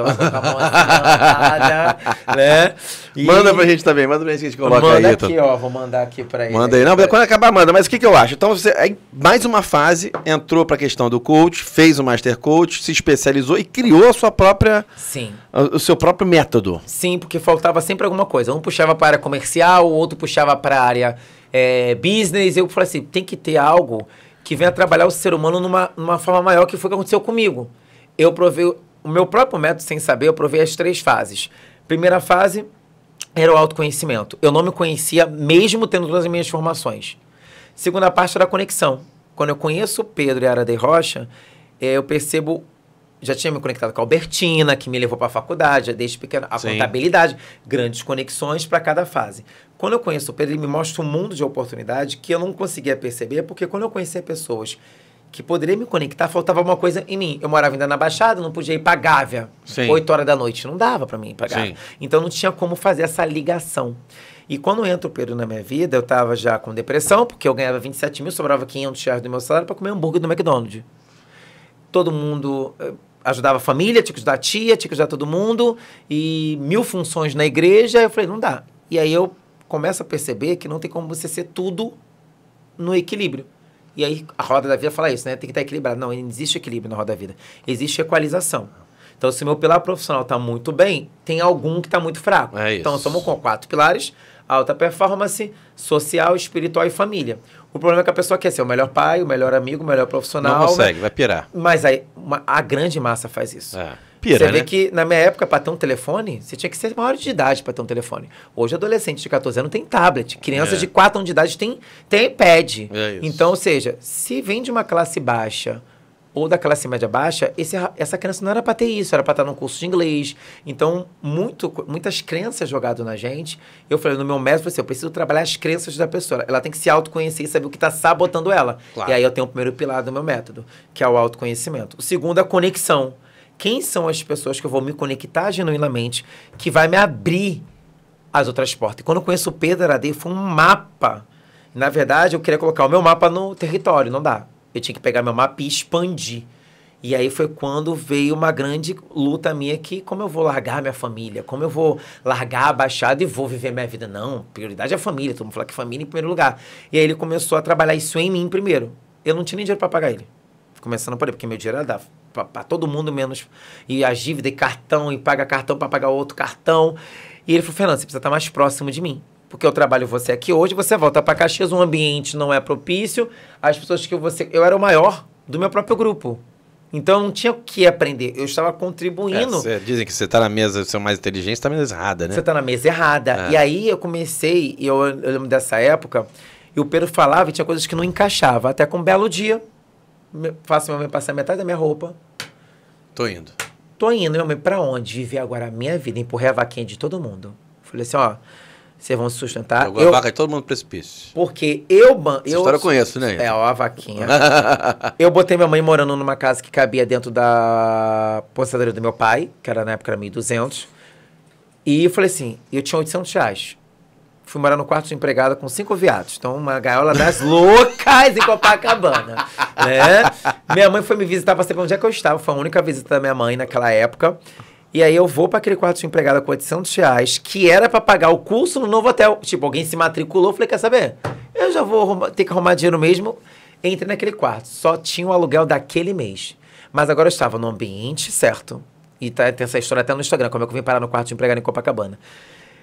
Né? Manda pra gente também, manda pra gente que a gente coloca aí. Manda aqui, ó, vou mandar aqui pra ele. Manda aí. Não, quando acabar, manda. Mas o que eu acho? Então, você, aí, mais uma fase, entrou pra questão do coach, fez o Master Coach, se especializou e criou a sua própria... Sim. O seu próprio método. Sim, porque faltava sempre alguma coisa. Um puxava para a área comercial, o outro puxava para a área business. Eu falei assim, tem que ter algo que venha trabalhar o ser humano numa forma maior, que foi o que aconteceu comigo. Eu provei o meu próprio método, sem saber, eu provei as 3 fases. Primeira fase era o autoconhecimento. Eu não me conhecia, mesmo tendo todas as minhas formações. Segunda parte era a conexão. Quando eu conheço o Pedro e a Araday Rocha, eu percebo... Já tinha me conectado com a Albertina, que me levou para a faculdade, desde pequena, a contabilidade, grandes conexões para cada fase. Quando eu conheço o Pedro, ele me mostra um mundo de oportunidade que eu não conseguia perceber, porque quando eu conhecia pessoas que poderiam me conectar, faltava uma coisa em mim. Eu morava ainda na Baixada, não podia ir para Gávea, 8 horas da noite. Não dava para mim ir para Gávea. Então, não tinha como fazer essa ligação. E quando entra o Pedro na minha vida, eu estava já com depressão, porque eu ganhava 27 mil, sobrava 500 reais do meu salário para comer hambúrguer do McDonald's. Todo mundo ajudava a família, tinha que ajudar a tia, tinha que ajudar todo mundo, e 1000 funções na igreja. Eu falei, não dá. E aí eu começo a perceber que não tem como você ser tudo no equilíbrio. E aí a roda da vida fala isso, né? Tem que estar equilibrado. Não existe equilíbrio na roda da vida. Existe equalização. Então, se o meu pilar profissional está muito bem, tem algum que está muito fraco. É isso. Então, somos com 4 pilares. alta performance, social, espiritual e família. O problema é que a pessoa quer ser o melhor pai, o melhor amigo, o melhor profissional. Não consegue, vai pirar. Mas aí, a grande massa faz isso. Pira, você vê né? que, na minha época, para ter um telefone, você tinha que ser maior de idade para ter um telefone. Hoje, adolescente de 14 anos tem tablet. Crianças de 4 anos de idade tem iPad. Então, ou seja, se vem de uma classe baixa ou da classe média baixa, essa criança não era para ter isso, era para estar num curso de inglês. Então, muitas crenças jogadas na gente. Eu falei, no meu método, eu preciso trabalhar as crenças da pessoa. Ela tem que se autoconhecer e saber o que está sabotando ela. Claro. E aí eu tenho o primeiro pilar do meu método, que é o autoconhecimento. O segundo é a conexão. Quem são as pessoas que eu vou me conectar genuinamente, que vai me abrir as outras portas? E quando eu conheço o Pedro Aradei, foi um mapa. Na verdade, eu queria colocar o meu mapa no território, não dá. Eu tinha que pegar meu mapa e expandir. E aí foi quando veio uma grande luta minha que como eu vou largar minha família, como eu vou largar a Baixada e vou viver minha vida. Não, prioridade é a família, todo mundo fala que família em primeiro lugar. E aí ele começou a trabalhar isso em mim primeiro. Eu não tinha nem dinheiro para pagar ele. Começando por aí, porque meu dinheiro era para todo mundo menos. E as dívidas, e cartão, e paga cartão para pagar outro cartão. E ele falou, Fernando, você precisa estar mais próximo de mim. Porque eu trabalho você aqui hoje, você volta para Caxias, o ambiente não é propício. As pessoas que eu era o maior do meu próprio grupo. Então, eu não tinha o que aprender. Eu estava contribuindo. Dizem que você está na mesa, você é mais inteligente, você está na mesa errada, né? Você está na mesa errada. E aí, eu comecei, eu lembro dessa época, e o Pedro falava e tinha coisas que não encaixavam. Até com um belo dia, faço minha mãe passar metade da minha roupa. Tô indo. Minha mãe, pra onde? Viver agora a minha vida. Empurrei a vaquinha de todo mundo. Falei assim, ó, vocês vão se sustentar. Jogou a vaca de todo mundo no precipício. Porque Essa história eu conheço, né? É, ó, a vaquinha. Eu botei minha mãe morando numa casa que cabia dentro da aposentadoria do meu pai, que era na época era 1.200. E eu falei assim, eu tinha R$800. Fui morar no quarto de empregada com 5 viados. Então, uma gaiola das loucas em Copacabana. Né? Minha mãe foi me visitar para saber onde é que eu estava. Foi a única visita da minha mãe naquela época. E aí eu vou para aquele quarto de empregada com R$800, que era para pagar o curso no novo hotel. Tipo, alguém se matriculou. Falei, quer saber? Eu já vou ter que arrumar dinheiro mesmo. Entrei naquele quarto. Só tinha o aluguel daquele mês. Mas agora eu estava no ambiente certo. E tem essa história até no Instagram, como é que eu vim parar no quarto de empregada em Copacabana.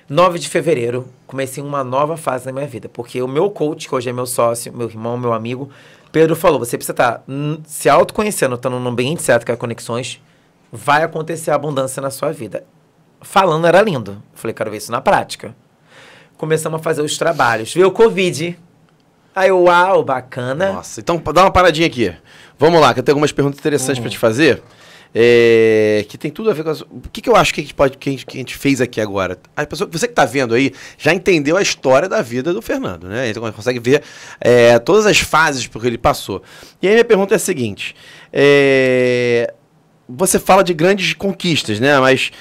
9 de fevereiro, comecei uma nova fase na minha vida. Porque o meu coach, que hoje é meu sócio, meu irmão, meu amigo, Pedro falou, você precisa estar se autoconhecendo, estando no ambiente certo, com as conexões, vai acontecer a abundância na sua vida. Falando era lindo. Falei, quero ver isso na prática. Começamos a fazer os trabalhos. Veio o Covid. Aí, uau, bacana. Nossa, então dá uma paradinha aqui. Vamos lá, que eu tenho algumas perguntas interessantes para te fazer. Que tem tudo a ver com... O que eu acho que a gente fez aqui agora? A pessoa, você que está vendo aí, já entendeu a história da vida do Fernando, né? Então consegue ver todas as fases por que ele passou. E aí minha pergunta é a seguinte. Você fala de grandes conquistas, né? Mas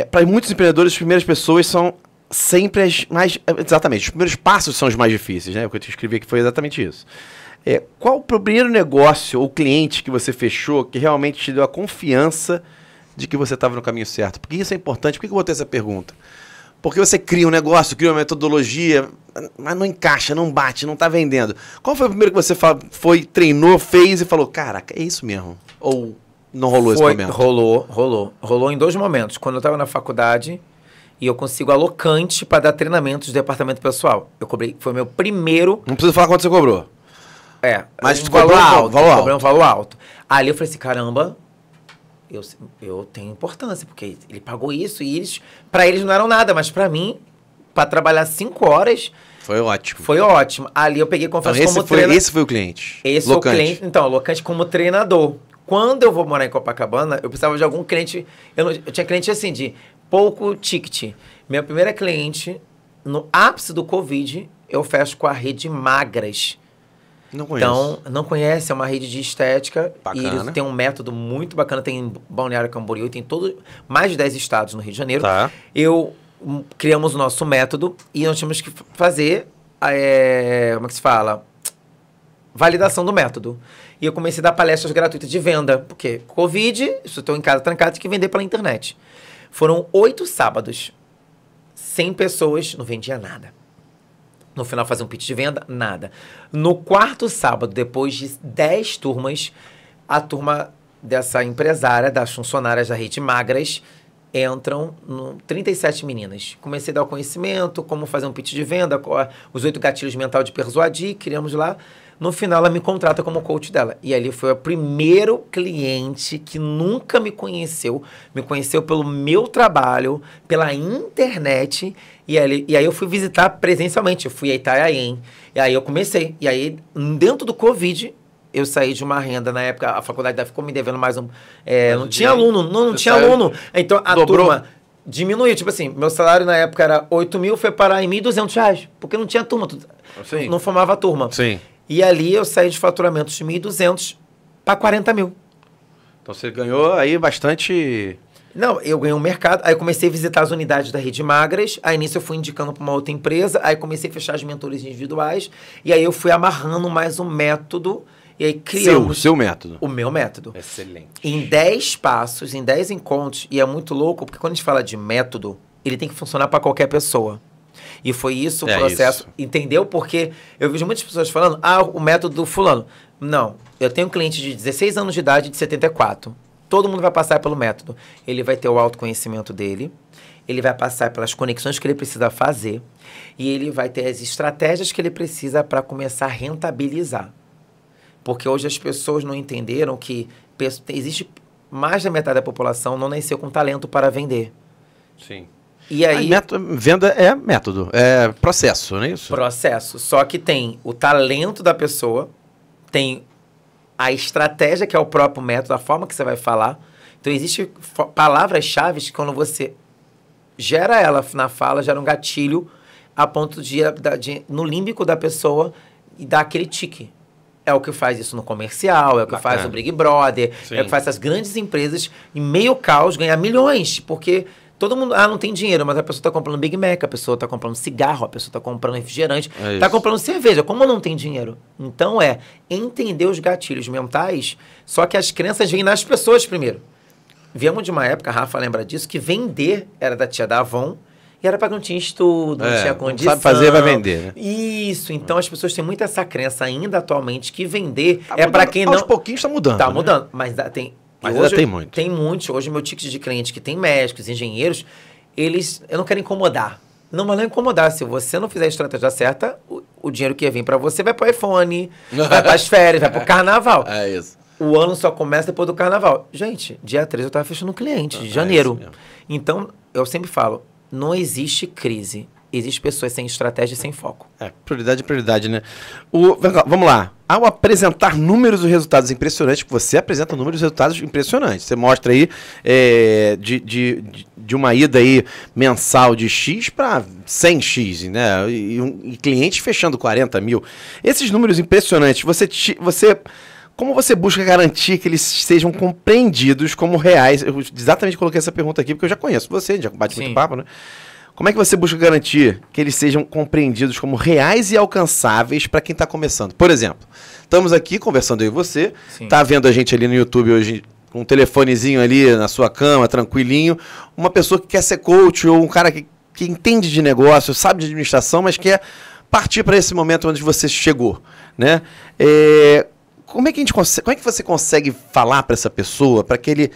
para muitos empreendedores, as primeiras pessoas são sempre as mais... Exatamente, os primeiros passos são os mais difíceis, né? O que eu te escrevi aqui foi exatamente isso. Qual o primeiro negócio ou cliente que você fechou que realmente te deu a confiança de que você estava no caminho certo? Porque isso é importante. Por que eu botei essa pergunta? Porque você cria um negócio, cria uma metodologia, mas não encaixa, não bate, não está vendendo. Qual foi o primeiro que você treinou, fez e falou, caraca, é isso mesmo? Ou não rolou esse momento? Rolou em 2 momentos. Quando eu estava na faculdade e eu consigo alocante para dar treinamentos de departamento pessoal. Eu cobrei, foi meu primeiro... Não precisa falar quanto você cobrou. Mas tu cobrou alto. Cobrei um valor alto. Ali eu falei assim, caramba, eu tenho importância, porque ele pagou isso e pra eles não eram nada, mas pra mim, pra trabalhar 5 horas... Foi ótimo. Foi ótimo. Ali eu peguei confiança como treinador. Esse foi o cliente? Esse foi o cliente. Então, Locante como treinador. Quando eu vou morar em Copacabana, eu precisava de algum cliente... Eu tinha cliente assim, de pouco ticket. Minha primeira cliente, no ápice do Covid, eu fecho com a rede Magras. Não conheço. Então, não conhece, é uma rede de estética. Bacana. E eles têm um método muito bacana. Tem em Balneário Camboriú, tem mais de 10 estados no Rio de Janeiro. Tá. Criamos o nosso método e nós tínhamos que fazer, como é que se fala? Validação do método. E eu comecei a dar palestras gratuitas de venda. Porque Covid, se eu estou em casa trancado, tem que vender pela internet. Foram 8 sábados. 100 pessoas, não vendia nada. No final, fazer um pitch de venda, nada. No 4º sábado, depois de 10 turmas, a turma dessa empresária, das funcionárias da Rede Magras, entram 37 meninas. Comecei a dar o conhecimento, como fazer um pitch de venda, os 8 gatilhos mental de persuadir, criamos lá. No final, ela me contrata como coach dela. E ali foi o primeiro cliente que nunca me conheceu pelo meu trabalho, pela internet. E aí eu fui visitar presencialmente, eu fui a Itanhaém. E aí eu comecei. E aí, dentro do Covid, eu saí de uma renda. Na época, a faculdade ficou me devendo mais um... não tinha aluno, não tinha aluno. Então, a turma diminuiu. Tipo assim, meu salário na época era 8 mil, foi parar em R$1.200, porque não tinha turma. Sim. Não formava turma. Sim. E ali eu saí de faturamentos de 1.200 para 40 mil. Então você ganhou aí bastante... Não, eu ganhei um mercado, aí comecei a visitar as unidades da Rede Magras, aí nisso eu fui indicando para uma outra empresa, aí comecei a fechar as mentorias individuais, e aí eu fui amarrando mais um método, e aí criamos... Seu método. O meu método. Excelente. Em 10 passos, em 10 encontros, e é muito louco, porque quando a gente fala de método, ele tem que funcionar para qualquer pessoa. E foi isso o processo, entendeu? Porque eu vejo muitas pessoas falando, o método do fulano. Não, eu tenho um cliente de 16 anos de idade e de 74. Todo mundo vai passar pelo método. Ele vai ter o autoconhecimento dele, ele vai passar pelas conexões que ele precisa fazer e ele vai ter as estratégias que ele precisa para começar a rentabilizar. Porque hoje as pessoas não entenderam que existe mais da metade da população não nasceu com talento para vender. Sim. E aí, venda é método, é processo, não é isso? Processo. Só que tem o talento da pessoa, tem a estratégia, que é o próprio método, a forma que você vai falar. Então, existem palavras-chave que quando você gera ela na fala, gera um gatilho a ponto de no límbico da pessoa e dar aquele tique. É o que faz isso no comercial, é o que faz o Big Brother, é o que faz essas grandes empresas, em meio caos, ganhar milhões, porque... Todo mundo, não tem dinheiro, mas a pessoa está comprando Big Mac, a pessoa está comprando cigarro, a pessoa está comprando refrigerante, está comprando cerveja. Como não tem dinheiro? Então entender os gatilhos mentais, só que as crenças vêm nas pessoas primeiro. Viemos de uma época, a Rafa lembra disso, que vender era da tia da Avon e era para não tinha estudo, não tinha condição. Não sabe fazer, vai vender, né? Isso, então as pessoas têm muito essa crença ainda atualmente que vender para quem não... Aos pouquinos está mudando. Está mudando, mas tem... Mas hoje, ainda tem muito. Tem muitos. Hoje, meu ticket de cliente que tem médicos, engenheiros, eu não quero incomodar. Não, mas não é incomodar. Se você não fizer a estratégia certa, o dinheiro que ia vir para você vai para o iPhone, vai para as férias, vai para o carnaval. É isso. O ano só começa depois do carnaval. Gente, dia 13 eu estava fechando um cliente, de janeiro. Então, eu sempre falo, não existe crise. Existem pessoas sem estratégia e sem foco. Prioridade é prioridade, né? Vamos lá. Ao apresentar números e resultados impressionantes, você apresenta números e resultados impressionantes. Você mostra aí de uma ida aí mensal de X para 100X, né? E clientes fechando 40 mil. Esses números impressionantes, como você busca garantir que eles sejam compreendidos como reais? Eu exatamente coloquei essa pergunta aqui porque eu já conheço você, já bate muito papo, né? Como é que você busca garantir que eles sejam compreendidos como reais e alcançáveis para quem está começando? Por exemplo, estamos aqui conversando eu e você, está vendo a gente ali no YouTube hoje com um telefonezinho ali na sua cama, tranquilinho, uma pessoa que quer ser coach ou um cara que entende de negócio, sabe de administração, mas quer partir para esse momento onde você chegou, né? Como é que você consegue falar para essa pessoa, para que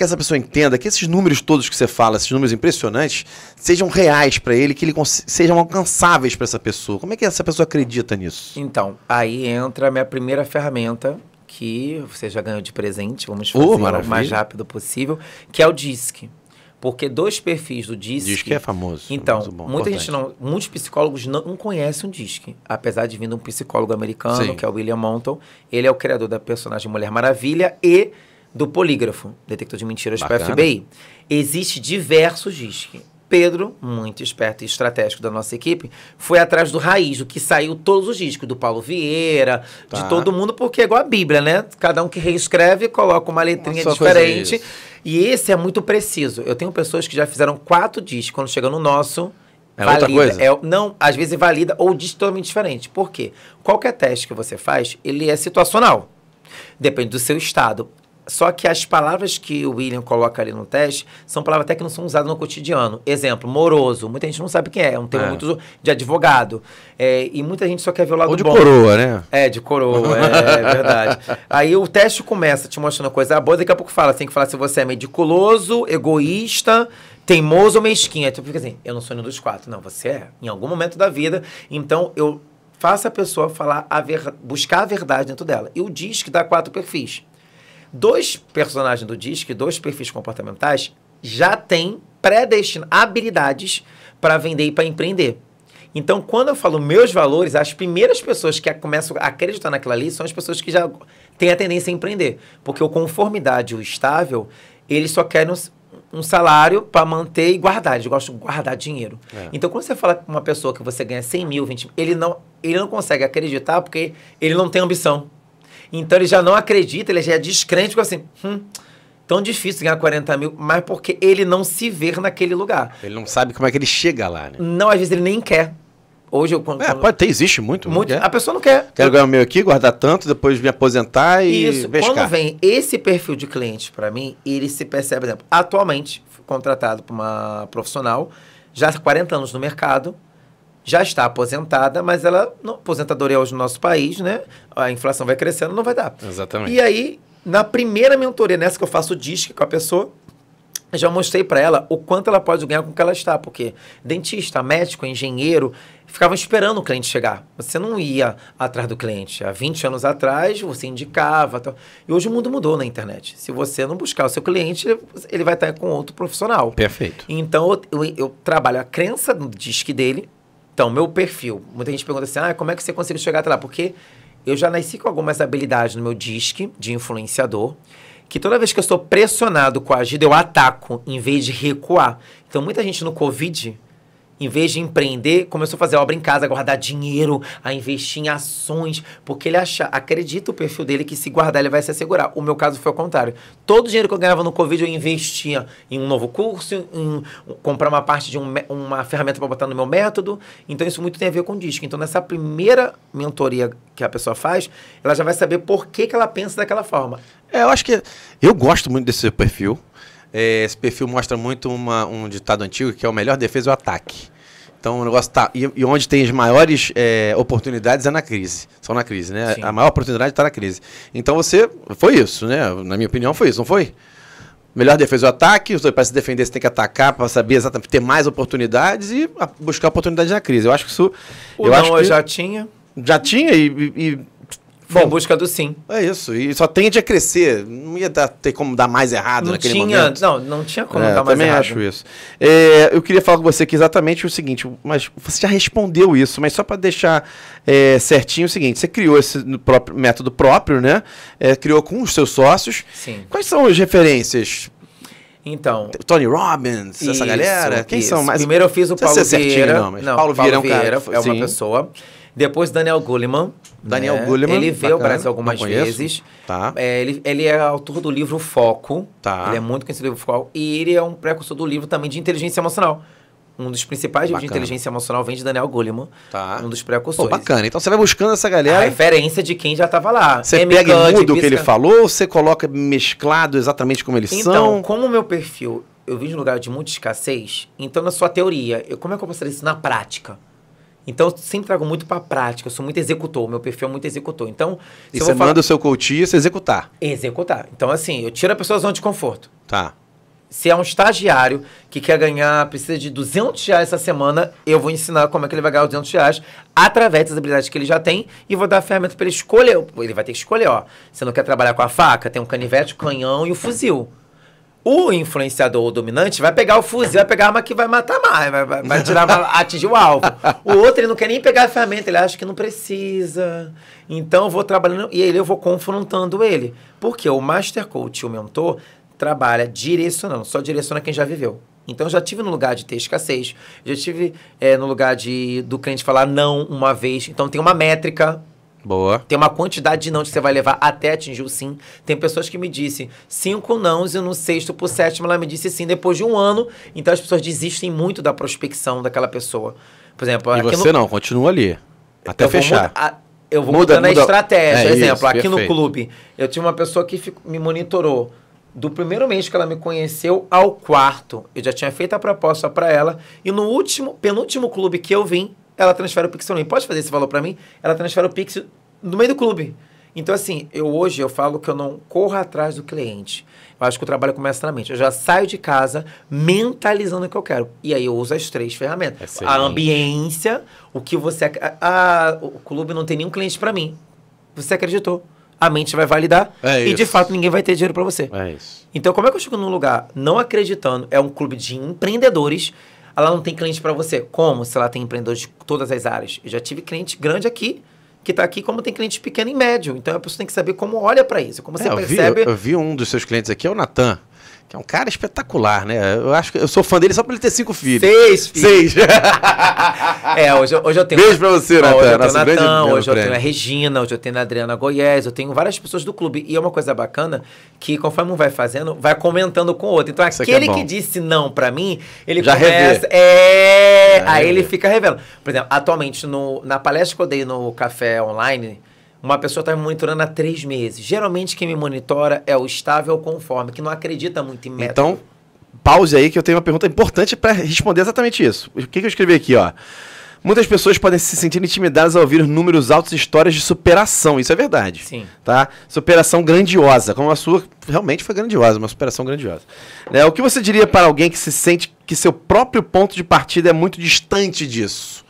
essa pessoa entenda que esses números todos que você fala, esses números impressionantes, sejam reais para ele, que sejam alcançáveis para essa pessoa? Como é que essa pessoa acredita nisso? Então, aí entra a minha primeira ferramenta, que você já ganhou de presente, vamos fazer o mais rápido possível, que é o DISC. Porque 2 perfis do DISC... DISC é famoso. Então, muitos psicólogos não conhecem o DISC. Apesar de vir de um psicólogo americano, que é o William Monton. Ele é o criador da personagem Mulher Maravilha e do polígrafo, detector de mentiras para a FBI. Existem diversos DISC. Pedro, muito esperto e estratégico da nossa equipe, foi atrás do raiz, do que saiu todos os discos, do Paulo Vieira, de todo mundo, porque é igual a Bíblia, né? Cada um que reescreve coloca uma letrinha diferente. E esse é muito preciso. Eu tenho pessoas que já fizeram 4 discos, quando chega no nosso, valida. Outra coisa? Não, às vezes valida ou diz totalmente diferente. Por quê? Qualquer teste que você faz, ele é situacional. Depende do seu estado. Só que as palavras que o William coloca ali no teste são palavras até que não são usadas no cotidiano. Exemplo, moroso. Muita gente não sabe o que é um termo muito de advogado. E muita gente só quer ver o lado bom. Ou de coroa, né? De coroa, é verdade. Aí o teste começa te mostrando coisa boa, daqui a pouco fala, tem que falar se você é meticuloso, egoísta, teimoso ou mesquinho. Aí tu fica assim, eu não sou nenhum dos 4. Não, você é, em algum momento da vida. Então, eu faço a pessoa falar buscar a verdade dentro dela. E o DISC dá 4 perfis. 2 personagens do DISC, 2 perfis comportamentais, já têm habilidades para vender e para empreender. Então, quando eu falo meus valores, as primeiras pessoas que começam a acreditar naquilo ali são as pessoas que já têm a tendência a empreender. Porque o conformidade e o estável, eles só querem um salário para manter e guardar. Eles gostam de guardar dinheiro. Então, quando você fala com uma pessoa que você ganha 100 mil, 20 mil, ele não consegue acreditar porque ele não tem ambição. Então, ele já não acredita, ele já é descrente, porque assim, tão difícil ganhar 40 mil, mas porque ele não se vê naquele lugar. Ele não sabe como é que ele chega lá, né? Não, às vezes ele nem quer. Hoje pode ter, existe muito. A pessoa não quer. Quero ganhar o meu aqui, guardar tanto, depois me aposentar e Isso. Quando vem esse perfil de cliente para mim, ele se percebe, por exemplo, atualmente, fui contratado por uma profissional, já há 40 anos no mercado, já está aposentada, mas ela, não, aposentadoria hoje no nosso país, né? A inflação vai crescendo, não vai dar. Exatamente. E aí, na primeira mentoria, nessa que eu faço o DISC com a pessoa, eu já mostrei para ela o quanto ela pode ganhar com o que ela está, porque dentista, médico, engenheiro, ficavam esperando o cliente chegar. Você não ia atrás do cliente. Há 20 anos atrás, você indicava. Tal. E hoje o mundo mudou na internet. Se você não buscar o seu cliente, ele vai estar com outro profissional. Perfeito. Então, eu trabalho a crença do DISC dele. Então, meu perfil. Muita gente pergunta assim, como é que você conseguiu chegar até lá? Porque eu já nasci com algumas habilidades no meu DISC de influenciador, que toda vez que eu estou pressionado, coagido, eu ataco, em vez de recuar. Então, muita gente no Covid, em vez de empreender, começou a fazer obra em casa, a guardar dinheiro, a investir em ações, porque ele acredita o perfil dele que se guardar ele vai se assegurar. O meu caso foi o contrário. Todo o dinheiro que eu ganhava no Covid eu investia em um novo curso, em comprar uma parte de uma ferramenta para botar no meu método. Então isso muito tem a ver com o DISC. Então nessa primeira mentoria que a pessoa faz, ela já vai saber por que ela pensa daquela forma. Eu acho que eu gosto muito desse perfil. Esse perfil mostra muito um ditado antigo que é o melhor defesa é o ataque. Então o negócio tá. E onde tem as maiores oportunidades é na crise. São na crise, né? Sim. A maior oportunidade está na crise. Então você. Foi isso, né? Na minha opinião, foi isso, não foi? Melhor defesa é o ataque. Para se defender, você tem que atacar para saber exatamente ter mais oportunidades e buscar oportunidades na crise. Eu acho que isso. Eu já tinha. Já tinha e Bom, em busca do sim. É isso. E só tende a crescer. Não ia ter como dar mais errado naquele momento. Não tinha como dar mais errado. Eu também acho isso. Eu queria falar com você aqui exatamente o seguinte, mas você já respondeu isso, mas só para deixar certinho o seguinte, você criou esse método próprio, né? Criou com os seus sócios. Sim. Quais são as referências? Então... Tony Robbins, essa galera? Quem são mais? Primeiro eu fiz o Paulo Vieira. Não, mas Paulo Vieira é um cara. É uma pessoa. Depois Daniel Goleman. Goleman. Ele veio ao Brasil algumas vezes. Tá. Ele é autor do livro Foco. Tá. Ele é muito conhecido do livro Foco. E ele é um precursor do livro também de inteligência emocional. Um dos principais livros de inteligência emocional vem de Daniel Goleman. Tá. Um dos precursores. Pô, bacana. Então você vai buscando essa galera. A referência de quem já estava lá. Você pega e muda o que ele falou ou você coloca mesclado exatamente como eles são? Então, como o meu perfil, eu vim de um lugar de muita escassez, então na sua teoria, como é que eu posso fazer isso na prática? Então, eu sempre trago muito para a prática. Eu sou muito executor. Meu perfil é muito executor. Então, e você manda o seu coach você executar. Executar. Então, assim, eu tiro a pessoa da zona de conforto. Tá. Se é um estagiário que quer ganhar, precisa de R$200 essa semana, eu vou ensinar como é que ele vai ganhar os R$200 através das habilidades que ele já tem e vou dar a ferramenta para ele escolher. Ele vai ter que escolher, ó. Você não quer trabalhar com a faca? Tem um canivete, o canhão e o fuzil. O influenciador ou dominante vai pegar o fuzil, vai pegar a arma que vai matar mais, vai tirar, vai atingir o alvo. O outro, ele não quer nem pegar a ferramenta, ele acha que não precisa. Então, eu vou trabalhando e eu vou confrontando ele. Porque o Master Coach, o mentor, trabalha direcionando, só direciona quem já viveu. Então, eu já tive no lugar de ter escassez, já tive no lugar do cliente falar não uma vez. Então, tem uma métrica. Boa. Tem uma quantidade de não que você vai levar até atingir o sim. Tem pessoas que me dizem 5 nãos e no 6º pro 7º ela me disse sim depois de 1 ano. Então as pessoas desistem muito da prospecção daquela pessoa. Por exemplo... E você não, continua ali. Até fechar. eu vou mudando a estratégia. Exemplo, aqui perfeito. no clube, eu tinha uma pessoa que me monitorou. Do primeiro mês que ela me conheceu ao quarto, eu já tinha feito a proposta para ela. E no penúltimo clube que eu vim, ela transfere o Pix para mim. Pode fazer esse valor para mim? Ela transfere o Pix no meio do clube. Então, assim, hoje eu falo que eu não corro atrás do cliente. Eu acho que o trabalho começa na mente. Eu já saio de casa mentalizando o que eu quero. E aí eu uso as 3 ferramentas. Excelente. A ambiência, o que você... o clube não tem nenhum cliente para mim. Você acreditou. A mente vai validar e, de fato, ninguém vai ter dinheiro para você. É isso. Então, como é que eu chego num lugar não acreditando? É um clube de empreendedores. Ela não tem cliente para você. Como se ela tem empreendedores de todas as áreas? Eu já tive cliente grande aqui, que está aqui, como tem cliente pequeno e médio. Então, a pessoa tem que saber como olha para isso. Como você percebe... Eu vi um dos seus clientes aqui, é o Natan, que é um cara espetacular, né? Eu acho que eu sou fã dele só por ele ter 5 filhos. 6 filhos. 6. Hoje eu tenho... Beijo pra você, Natan. Hoje eu tenho o Natan, hoje eu tenho a Regina, hoje eu tenho a Adriana Goiés, eu tenho várias pessoas do clube. E é uma coisa bacana que, conforme um vai fazendo, vai comentando com o outro. Então, aquele que disse não pra mim, ele já começa... Aí ele fica revelando. Por exemplo, atualmente, na palestra que eu dei no Café Online... Uma pessoa está me monitorando há 3 meses. Geralmente, quem me monitora é o estável conforme, que não acredita muito em método. Então, pause aí que eu tenho uma pergunta importante para responder exatamente isso. O que eu escrevi aqui, ó? Muitas pessoas podem se sentir intimidadas ao ouvir números altos e histórias de superação. Isso é verdade. Sim. Tá? Superação grandiosa, como a sua realmente foi grandiosa, uma superação grandiosa. O que você diria para alguém que se sente que seu próprio ponto de partida é muito distante disso?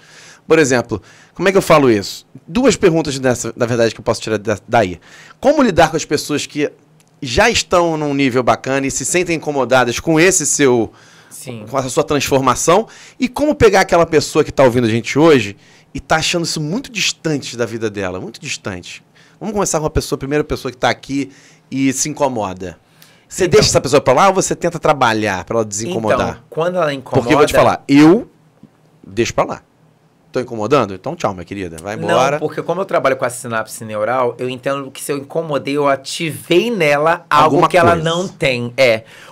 Por exemplo, como é que eu falo isso? 2 perguntas na verdade, que eu posso tirar daí. Como lidar com as pessoas que já estão num nível bacana e se sentem incomodadas com esse seu... Sim. Com essa sua transformação? E como pegar aquela pessoa que está ouvindo a gente hoje e está achando isso muito distante da vida dela, muito distante? Vamos começar com a primeira pessoa que está aqui e se incomoda. Você deixa essa pessoa para lá ou você tenta trabalhar para ela desincomodar? Então, quando ela incomoda... Porque eu vou te falar, eu deixo para lá. Tô incomodando? Então tchau, minha querida. Vai embora. Não, porque como eu trabalho com a sinapse neural, eu entendo que se eu incomodei, eu ativei nela algo que ela não tem.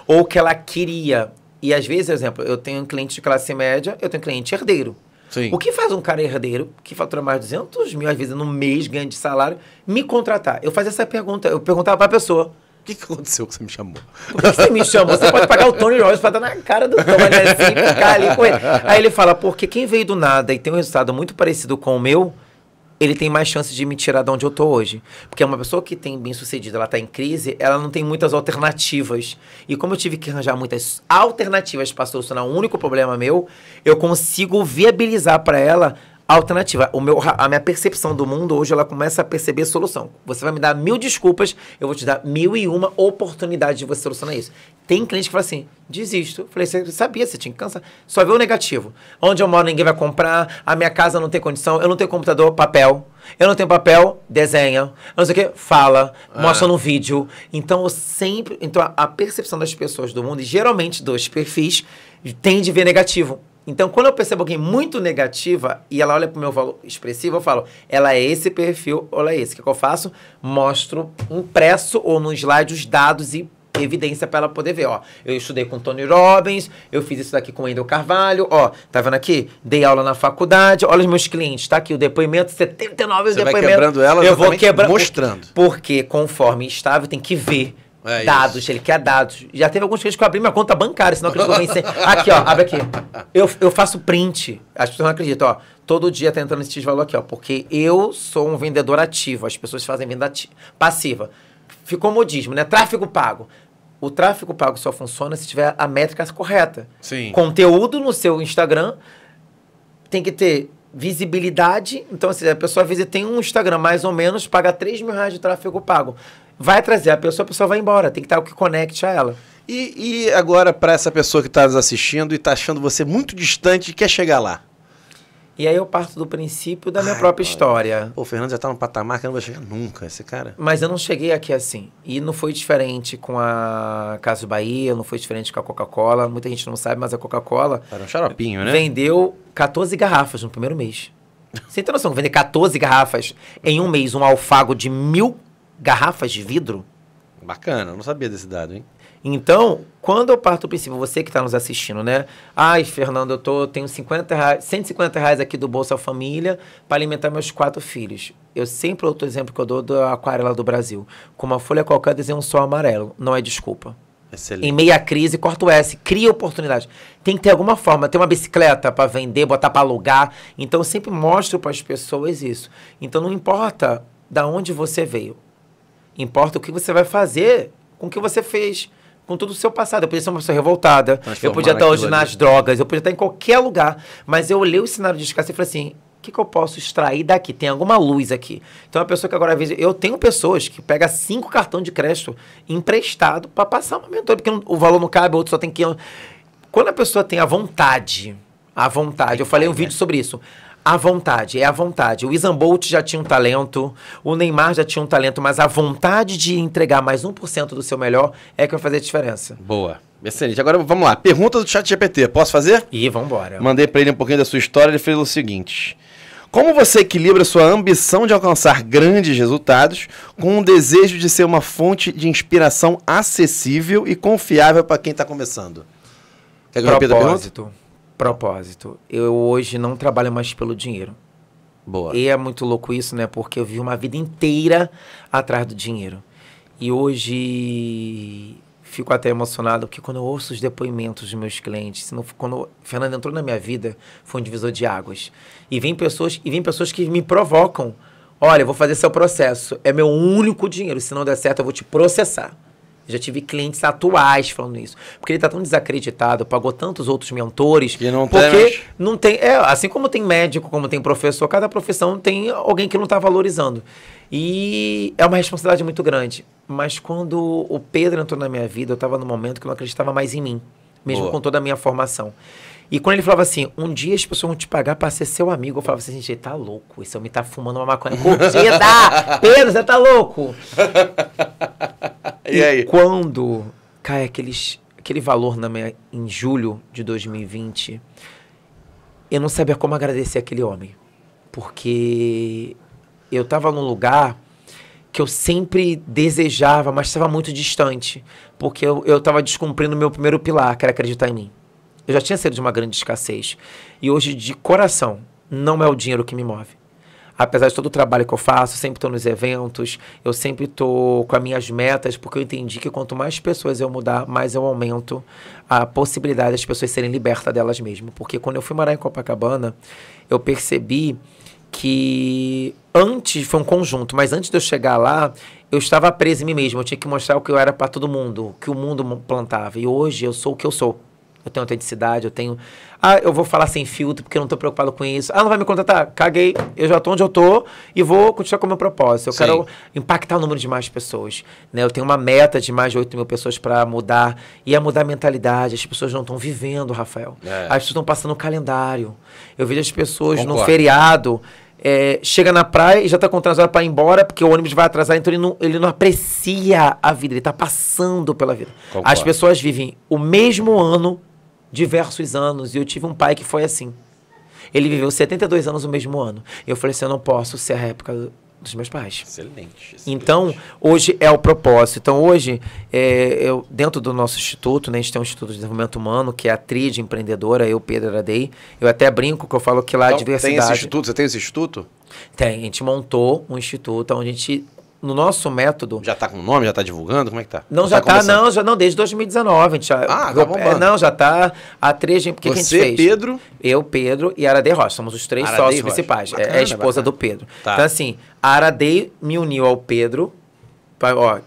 Ou que ela queria. E às vezes, por exemplo, eu tenho um cliente de classe média, eu tenho um cliente herdeiro. Sim. O que faz um cara herdeiro, que fatura mais de 200 mil, às vezes, no mês, ganha de salário, me contratar? Eu fazia essa pergunta, eu perguntava pra pessoa. O que aconteceu que você me chamou? Por que você me chamou? Você pode pagar o Tony Robbins pra dar na cara do Tom, mas assim, ficar ali com ele. Aí ele fala, porque quem veio do nada e tem um resultado muito parecido com o meu, ele tem mais chance de me tirar de onde eu tô hoje. Porque uma pessoa que tem bem sucedido, ela tá em crise, ela não tem muitas alternativas. E como eu tive que arranjar muitas alternativas para solucionar um único problema meu, eu consigo viabilizar para ela alternativa. A minha percepção do mundo hoje, ela começa a perceber solução. Você vai me dar 1000 desculpas, eu vou te dar 1001 oportunidades de você solucionar isso. Tem cliente que fala assim, desisto. Falei, você sabia, você tinha que cansar. Só vê o negativo. Onde eu moro, ninguém vai comprar, a minha casa não tem condição, eu não tenho computador, papel. Eu não tenho papel, desenha. Eu não sei o que, fala, mostra no vídeo. Então, a percepção das pessoas do mundo, e geralmente dos perfis, tende a ver negativo. Então, quando eu percebo alguém muito negativa e ela olha para o meu valor expressivo, eu falo, ela é esse perfil ou ela é esse. O que eu faço? Mostro impresso ou no slide os dados e evidência para ela poder ver. Ó, eu estudei com Tony Robbins, eu fiz isso daqui com Wendel Carvalho, ó, tá vendo aqui? Dei aula na faculdade, olha os meus clientes, tá aqui o depoimento, 79 Você depoimento. Vai quebrando ela, eu vou quebrando, mostrando. Porque conforme estável tem que ver. Dados, isso. Ele quer dados. Já teve alguns clientes que eu abri minha conta bancária, senão que eles vão vencer. Aqui, ó, abre aqui. Eu faço print. As pessoas não acreditam, ó. Todo dia tá entrando esse valor aqui, ó. Porque eu sou um vendedor ativo. As pessoas fazem venda passiva. Ficou modismo, né? Tráfego pago. O tráfego pago só funciona se tiver a métrica correta. Sim. Conteúdo no seu Instagram tem que ter visibilidade. Então, se a pessoa tem um Instagram mais ou menos, paga R$3.000 de tráfego pago. Vai trazer a pessoa vai embora. Tem que estar o que conecte a ela. E agora, para essa pessoa que está nos assistindo e está achando você muito distante e quer chegar lá? E aí eu parto do princípio da minha própria história. Pô, o Fernando já está num patamar que eu não vai chegar nunca, esse cara. Mas eu não cheguei aqui assim. E não foi diferente com a Casas Bahia, não foi diferente com a Coca-Cola. Muita gente não sabe, mas a Coca-Cola... Era um xaropinho, né? Vendeu 14 garrafas no primeiro mês. Você tem noção que vender 14 garrafas em um mês, um alfago de 1000 garrafas de vidro? Bacana, eu não sabia desse dado, hein? Então, quando eu parto do princípio, você que está nos assistindo, né? Ai, Fernando, tenho R$150 aqui do Bolsa Família para alimentar meus 4 filhos. Eu sempre, outro exemplo que eu dou da Aquarela do Brasil. Com uma folha qualquer, desenho um sol amarelo. Não é desculpa. Excelente. Em meia crise, corta o S, cria oportunidade. Tem que ter alguma forma, ter uma bicicleta para vender, botar para alugar. Então, eu sempre mostro para as pessoas isso. Então, não importa de onde você veio. Importa o que você vai fazer com o que você fez, com todo o seu passado. Eu podia ser uma pessoa revoltada, eu podia estar hoje nas drogas, eu podia estar em qualquer lugar. Mas eu olhei o cenário de escassez e falei assim, o que eu posso extrair daqui? Tem alguma luz aqui. Então, a pessoa que agora... Eu tenho pessoas que pegam 5 cartões de crédito emprestado para passar uma mentoria, porque o valor não cabe, o outro só tem que... Quando a pessoa tem a vontade, eu falei um vídeo sobre isso, a vontade, é a vontade. O Usain Bolt já tinha um talento, o Neymar já tinha um talento, mas a vontade de entregar mais 1% do seu melhor é que vai fazer a diferença. Boa. Excelente. Agora vamos lá. Pergunta do ChatGPT. Posso fazer? Vamos embora. Mandei para ele um pouquinho da sua história. Ele fez o seguinte: como você equilibra sua ambição de alcançar grandes resultados com o desejo de ser uma fonte de inspiração acessível e confiável para quem está começando? Quer que eu repita a pergunta? Propósito. Eu hoje não trabalho mais pelo dinheiro. Boa. E é muito louco isso, né? Porque eu vivi uma vida inteira atrás do dinheiro. E hoje fico até emocionado, porque quando eu ouço os depoimentos dos meus clientes, quando o Fernando entrou na minha vida, foi um divisor de águas. E vem pessoas que me provocam. Olha, eu vou fazer seu processo. É meu único dinheiro. Se não der certo, eu vou te processar. Já tive clientes atuais falando isso. Porque ele está tão desacreditado, pagou tantos outros mentores. Que não porque não tem. Assim como tem médico, como tem professor, cada profissão tem alguém que não está valorizando. E é uma responsabilidade muito grande. Mas quando o Pedro entrou na minha vida, eu estava num momento que eu não acreditava mais em mim, mesmo com toda a minha formação. E quando ele falava assim, um dia as pessoas vão te pagar para ser seu amigo, eu falava assim, gente, tá louco, esse homem tá fumando uma maconha curtida. Pedro, você tá louco? E aí? Quando cai aquele valor em julho de 2020, eu não sabia como agradecer aquele homem. Porque eu estava num lugar que eu sempre desejava, mas estava muito distante. Porque eu estava descumprindo o meu primeiro pilar, que era acreditar em mim. Eu já tinha saído de uma grande escassez. E hoje, de coração, não é o dinheiro que me move. Apesar de todo o trabalho que eu faço, sempre estou nos eventos, eu sempre estou com as minhas metas, porque eu entendi que quanto mais pessoas eu mudar, mais eu aumento a possibilidade das pessoas serem libertas delas mesmas. Porque quando eu fui morar em Copacabana, eu percebi que antes, foi um conjunto, mas antes de eu chegar lá, eu estava preso em mim mesmo. Eu tinha que mostrar o que eu era para todo mundo, o que o mundo plantava. E hoje eu sou o que eu sou. Eu tenho autenticidade, eu tenho... eu vou falar sem filtro porque eu não estou preocupado com isso. Não vai me contratar? Caguei. Eu já estou onde eu estou e vou continuar com o meu propósito. Eu quero impactar o número de mais pessoas. Né? Eu tenho uma meta de mais de 8 mil pessoas para mudar. E é mudar a mentalidade. As pessoas não estão vivendo, Rafael. As pessoas estão passando o calendário. Eu vejo as pessoas no feriado... chega na praia e já está contando as horas para ir embora, porque o ônibus vai atrasar, então ele não aprecia a vida, ele está passando pela vida. Concordo. As pessoas vivem o mesmo ano, diversos anos, e eu tive um pai que foi assim. Ele viveu 72 anos o mesmo ano. E eu falei assim, eu não posso ser a época dos meus pais. Excelente. Então, hoje é o propósito. Então, hoje, eu, dentro do nosso instituto, né, a gente tem um Instituto de Desenvolvimento Humano, que é a tríade empreendedora, eu, Pedro Aradei. Eu até brinco que eu falo que lá a diversidade... Tem esse instituto? Você tem esse instituto? Tem. A gente montou um instituto onde a gente... No nosso método... Já tá com o nome? Já tá divulgando? Como é que tá? Não, já tá, não, desde 2019. A gente já, tá bombando. Não, já tá a três... O que a gente fez? Pedro? Eu, Pedro e a Aradei Rocha. Somos os 3 sócios principais. Bacana, é a esposa do Pedro. Tá. Então, assim, a Aradei me uniu ao Pedro.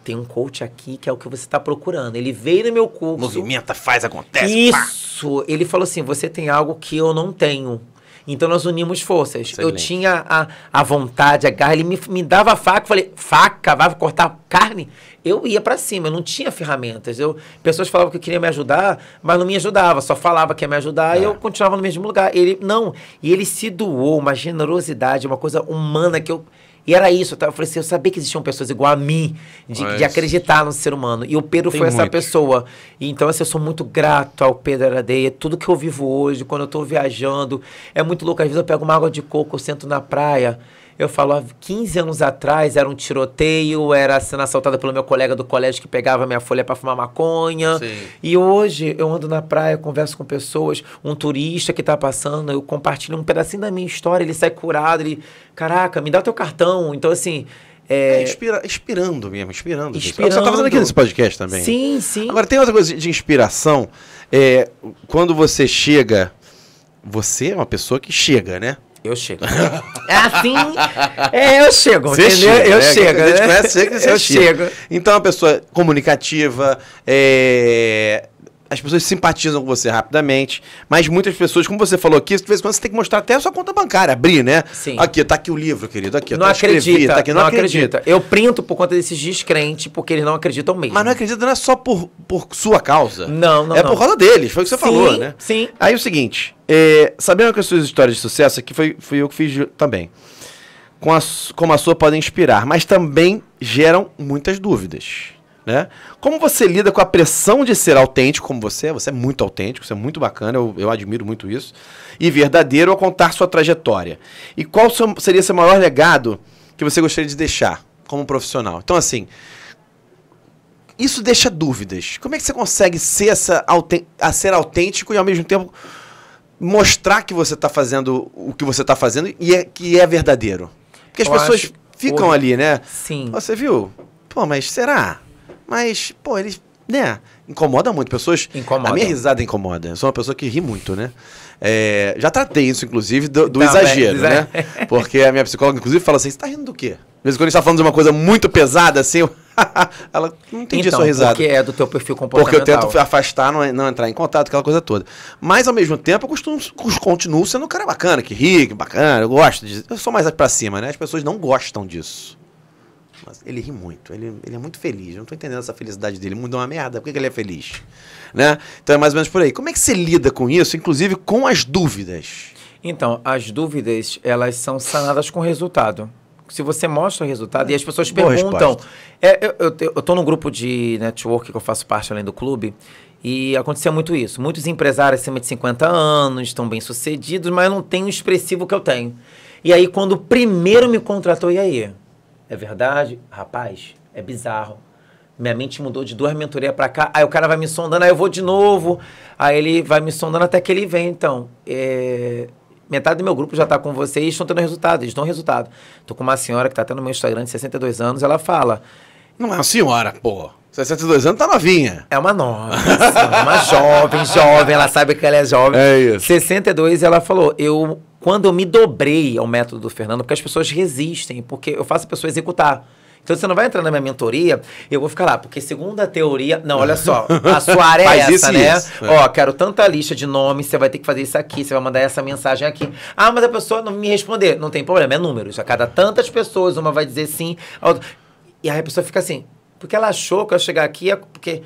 Tem um coach aqui que é o que você tá procurando. Ele veio no meu curso. Movimenta, faz, acontece. Isso! Pá. Ele falou assim, você tem algo que eu não tenho. Então, nós unimos forças. Excelente. Eu tinha a vontade, a garra. Ele me dava a faca. Eu falei, faca? Vai cortar carne? Eu ia pra cima. Eu não tinha ferramentas. Pessoas falavam que queria me ajudar, mas não me ajudava. Só falava que ia me ajudar e eu continuava no mesmo lugar. E ele se doou. Uma generosidade, uma coisa humana que eu... E era isso, eu falei assim, eu sabia que existiam pessoas igual a mim, de acreditar no ser humano. E o Pedro foi essa pessoa. E então, assim, eu sou muito grato ao Pedro Aradei. Tudo que eu vivo hoje, quando eu tô viajando, é muito louco. Às vezes eu pego uma água de coco, eu sento na praia, Eu falo, há 15 anos atrás era um tiroteio, era sendo assaltada pelo meu colega do colégio que pegava minha folha para fumar maconha. Sim. E hoje eu ando na praia, converso com pessoas, um turista que tá passando, eu compartilho um pedacinho da minha história, ele sai curado, ele, caraca, me dá teu cartão. Então, assim... Inspirando mesmo, inspirando. Você Inspirando. tá fazendo aqui nesse podcast também. Sim, sim. Agora, tem outra coisa de inspiração. Quando você chega... Você é uma pessoa que chega, né? Eu chego. É assim? Eu chego, você entendeu? Chega, eu chego. A gente conhece você eu chega. Então, é uma pessoa comunicativa, as pessoas simpatizam com você rapidamente, mas muitas pessoas, como você falou aqui, de vez em quando você tem que mostrar até a sua conta bancária, abrir, né? Sim. Aqui, tá aqui o livro, querido, aqui, não acredita, tá aqui, não acredita. Eu printo por conta desses descrentes, porque eles não acreditam mesmo. Mas não acredita, não é só por sua causa. Não. Por causa deles, foi o que você falou, né? Sim. Aí o seguinte, sabendo que as suas histórias de sucesso aqui fui eu que fiz também, como a sua podem inspirar, mas também geram muitas dúvidas. Né? Como você lida com a pressão de ser autêntico como você é muito autêntico, você é muito bacana, eu admiro muito isso, e verdadeiro ao contar sua trajetória. E qual seria seu maior legado que você gostaria de deixar como profissional? Então, assim, isso deixa dúvidas. Como é que você consegue ser ser autêntico e, ao mesmo tempo, mostrar que você está fazendo o que você está fazendo e que é verdadeiro? Porque as pessoas ficam ali, né? Sim. Você viu? Pô, mas será? Mas, pô, eles, né, incomoda muito. Pessoas... Incomoda. A minha risada incomoda. Eu sou uma pessoa que ri muito, né? Já tratei isso, inclusive, do Não, exagero, né? Porque a minha psicóloga, inclusive, fala assim, você tá rindo do quê? Às vezes, quando a gente tá falando de uma coisa muito pesada, assim, ela não entendi a sua risada. Porque é do teu perfil comportamental. Porque eu tento afastar, não entrar em contato, aquela coisa toda. Mas, ao mesmo tempo, eu continuo sendo um cara bacana, que ri, que bacana, eu gosto disso. Eu sou mais pra cima, né? As pessoas não gostam disso. Mas ele ri muito, ele é muito feliz. Eu não tô entendendo essa felicidade dele. Mudou uma merda. Por que ele é feliz? Né? Então é mais ou menos por aí. Como é que você lida com isso, inclusive com as dúvidas? Então, as dúvidas, elas são sanadas com resultado. Se você mostra o resultado, e as pessoas perguntam... Eu tô num grupo de network que eu faço parte além do clube, e acontecia muito isso. Muitos empresários acima de 50 anos, estão bem sucedidos, mas não tem o expressivo que eu tenho. E aí, quando o primeiro me contratou, e aí? É verdade? Rapaz, é bizarro. Minha mente mudou de 2 mentorias pra cá. Aí o cara vai me sondando, aí eu vou de novo. Aí ele vai me sondando até que ele vem. Então, metade do meu grupo já tá com vocês e estão tendo resultado. Eles dão resultado. Tô com uma senhora que tá até no meu Instagram de 62 anos. Ela fala... Não é uma senhora, pô. 62 anos tá novinha. É uma nova. É uma jovem. Ela sabe que ela é jovem. É isso. 62, ela falou... Quando eu me dobrei ao método do Fernando, porque as pessoas resistem, porque eu faço a pessoa executar. Então, você não vai entrar na minha mentoria, eu vou ficar lá, porque segundo a teoria... Não, olha só, a sua área é essa, né? Ó, quero tanta lista de nomes, você vai ter que fazer isso aqui, você vai mandar essa mensagem aqui. Ah, mas a pessoa não me responder. Não tem problema, é números. A cada tantas pessoas, uma vai dizer sim, a outra... E aí a pessoa fica assim, porque ela achou que eu ia chegar aqui, porque...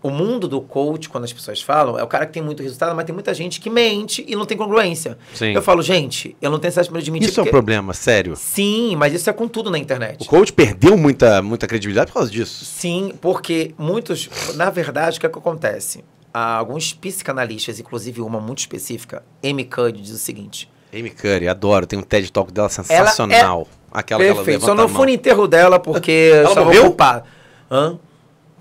O mundo do coach, quando as pessoas falam, é o cara que tem muito resultado, mas tem muita gente que mente e não tem congruência. Sim. Eu falo, gente, eu não tenho essa de mentir. Isso é um problema, sério? Sim, mas isso é com tudo na internet. O coach perdeu muita credibilidade por causa disso? Sim, porque muitos... Na verdade, o que é que acontece? Há alguns psicanalistas, inclusive uma muito específica, Amy Cuddy, diz o seguinte... Amy Cuddy, adoro. Tem um TED Talk dela sensacional. Aquela perfeito. Que ela levanta Só não fui no enterro dela porque eu estava ocupado. Hã?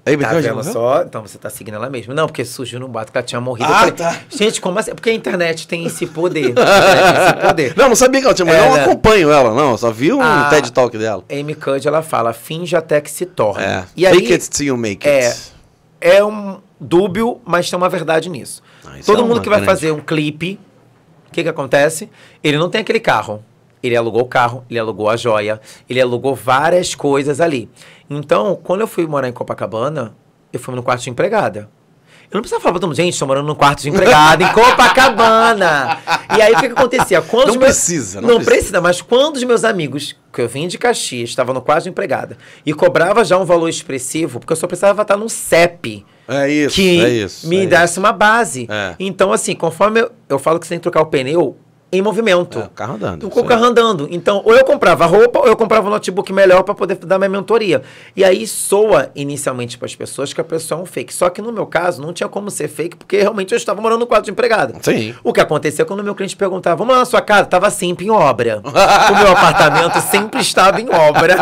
Tá vendo só? Então você tá seguindo ela mesmo. Não, porque surgiu no boato que ela tinha morrido. Ah, tá. Gente, como assim? Porque a internet tem esse poder. Não sabia que ela tinha morrido. Eu não acompanho ela, não. Eu só vi um TED Talk dela. Amy Cuddy, ela fala, finge até que se torna. E fake it till you make it. É um dúbio, mas tem uma verdade nisso. Todo mundo que vai fazer um clipe, o que acontece? Ele não tem aquele carro. Ele alugou o carro, ele alugou a joia, ele alugou várias coisas ali. Então, quando eu fui morar em Copacabana, eu fui no quarto de empregada. Eu não precisava falar pra todo mundo, gente, estou morando num quarto de empregada em Copacabana. E aí, o que acontecia? Quando não precisa. Não precisa, mas quando os meus amigos, que eu vim de Caxias, estavam no quarto de empregada, e cobrava já um valor expressivo, porque eu só precisava estar num CEP. Que me desse uma base. Então, assim, conforme eu falo que você tem que trocar o pneu, em movimento. O carro andando. O carro andando. Então, ou eu comprava roupa, ou eu comprava um notebook melhor para poder dar minha mentoria. E aí soa inicialmente para as pessoas que a pessoa é um fake. Só que no meu caso, não tinha como ser fake, porque realmente eu estava morando no quarto de empregada. Sim. O que acontecia quando o meu cliente perguntava, vamos lá na sua casa? Tava sempre em obra. O meu apartamento sempre estava em obra.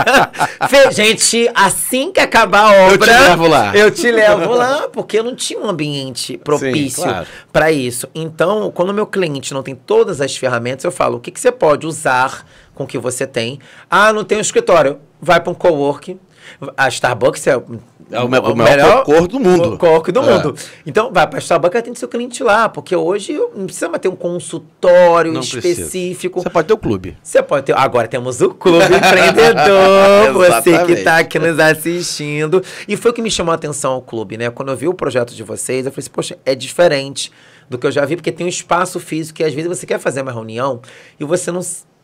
Gente, assim que acabar a obra... Eu te levo lá. Eu te levo lá, porque eu não tinha um ambiente propício para isso. Então, quando o meu cliente não tem todas as ferramentas, eu falo, o que você pode usar com o que você tem? Ah, não tem um escritório. Vai para um coworking. A Starbucks é o melhor coworking do mundo. Coworking do mundo. Então, vai para a Starbucks e atende seu cliente lá, porque hoje não precisa mais ter um consultório específico. Você pode ter o clube. Você pode ter. Agora temos o Clube Empreendedor, você que está aqui nos assistindo. E foi o que me chamou a atenção ao clube, né? Quando eu vi o projeto de vocês, eu falei assim, poxa, é diferente do que eu já vi, porque tem um espaço físico, e às vezes você quer fazer uma reunião e você